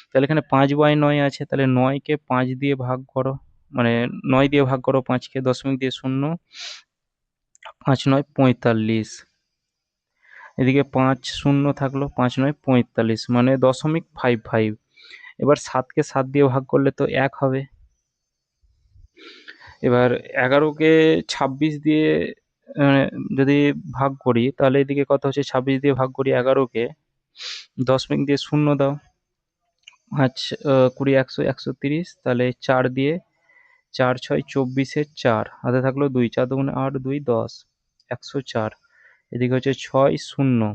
তাহলে এখানে 5/9 আছে, তাহলে 9কে 5 দিয়ে ভাগ করো, মানে 9 দিয়ে ভাগ করো 5কে, দশমিক দিয়ে 0, 5 9 45। এদিকে 5 0 থাকলো, 5 9 45, মানে 0.55। এবার 7কে 7 দিয়ে ভাগ করলে তো 1 হবে। এবার 11কে 26 দিয়ে যদি ভাগ করি, তাহলে এদিকে কত হচ্ছে, 26 দিয়ে ভাগ করি 11কে, দশমিক দিয়ে 0 দাও, 5 20 100 130, তাহলে 4 দিয়ে 4 6 24-এর 4 হাতে থাকলো 2, 4 দুগুণে 8 2 10, 104। এদিকে হচ্ছে 6 0,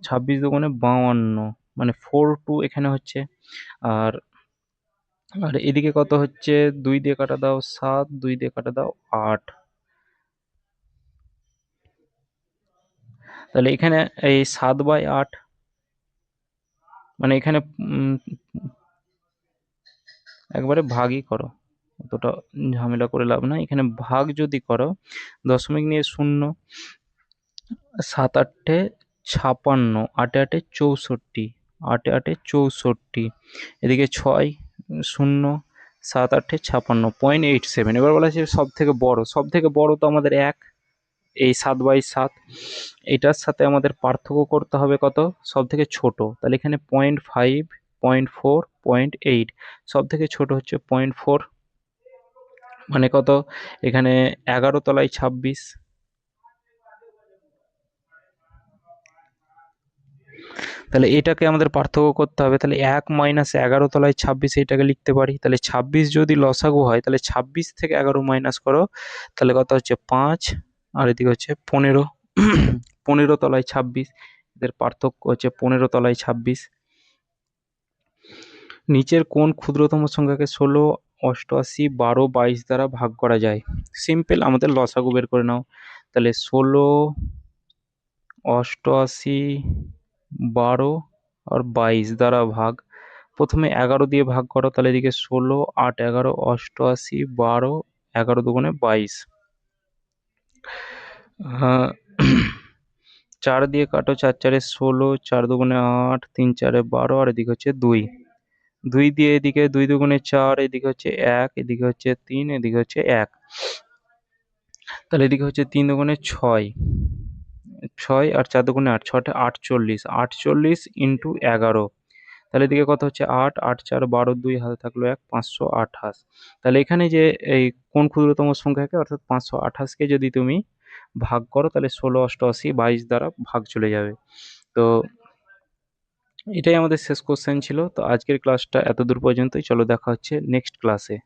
26 দুগুণে 52, মানে 42 এখানে হচ্ছে। আর আর এদিকে কত হচ্ছে, 2 দিয়ে কাটা দাও 7, 2 দিয়ে কাটা দাও 8, তাহলে এখানে এই 7/8, মানে এখানে একবারে ভাগই করো, অতটা ঝামেলা করে লাভ নাই। এখানে ভাগ যদি করো, দশমিক নিয়ে 0, 7 8 56, 8 8 64, 8 8 64, এদিকে 6 0, 7 8 56, 0.87। এবার বলা আছে সব থেকে বড়, সব থেকে বড় তো আমাদের 1, এই 7/7। এটার সাথে আমাদের পার্থক্য করতে হবে কত, সব থেকে ছোট। তাহলে এখানে 0.5, 0.4, 0.8, সব থেকে ছোট হচ্ছে 0.4, মানে কত, এখানে 11 তলায় 26। তাহলে এটাকে আমাদের পার্থক্য করতে হবে। তাহলে 1 - 11 তলায় 26, এইটাকে লিখতে পারি। তাহলে 26 যদি লসাগু হয়, তাহলে 26 থেকে 11 মাইনাস করো, তাহলে কত হচ্ছে 5, আর এদিকে হচ্ছে 15। 15 তলায় 26, এদের পার্থক্য হচ্ছে 15 তলায় 26। নিচের কোন ক্ষুদ্রতম সংখ্যাকে 16, 88, 12, 22 দ্বারা ভাগ করা যায়? সিম্পল, আমাদের লসাগু বের করে নাও। তাহলে 16, 88, 12 আর 22 দ্বারা ভাগ। প্রথমে 11 দিয়ে ভাগ করো, তাহলে এদিকে 16, 8, 11, 88, 12, 11 দুগুণে 22। 4 দিয়ে কাটো, 4 4 16, 4 দুগুণে 8, 3 4 12, আর এদিকে হচ্ছে 2। 2 দিয়ে এদিকে 2 দুগুণে 4, এদিকে হচ্ছে 1, এদিকে হচ্ছে 3, এদিকে হচ্ছে 1। তাহলে এদিকে হচ্ছে 3 দুগুণে 6, 6 আর 4 দুগুণে 8, 6 48, 48 ইন্টু 11। তাহলে এদিকে কত হচ্ছে 8, 8 4 12, 2 হাতে থাকলো 1, 528। তাহলে এখানে যে এই কোন ক্ষুদ্রতম সংখ্যাকে, অর্থাৎ 528কে যদি তুমি ভাগ করো, তাহলে 16, 88, 22 দ্বারা ভাগ চলে যাবে। তো এটাই আমাদের শেষ কোশ্চেন ছিল। তো আজকের ক্লাসটা এতদূর পর্যন্তই। চলো দেখা হচ্ছে নেক্সট ক্লাসে।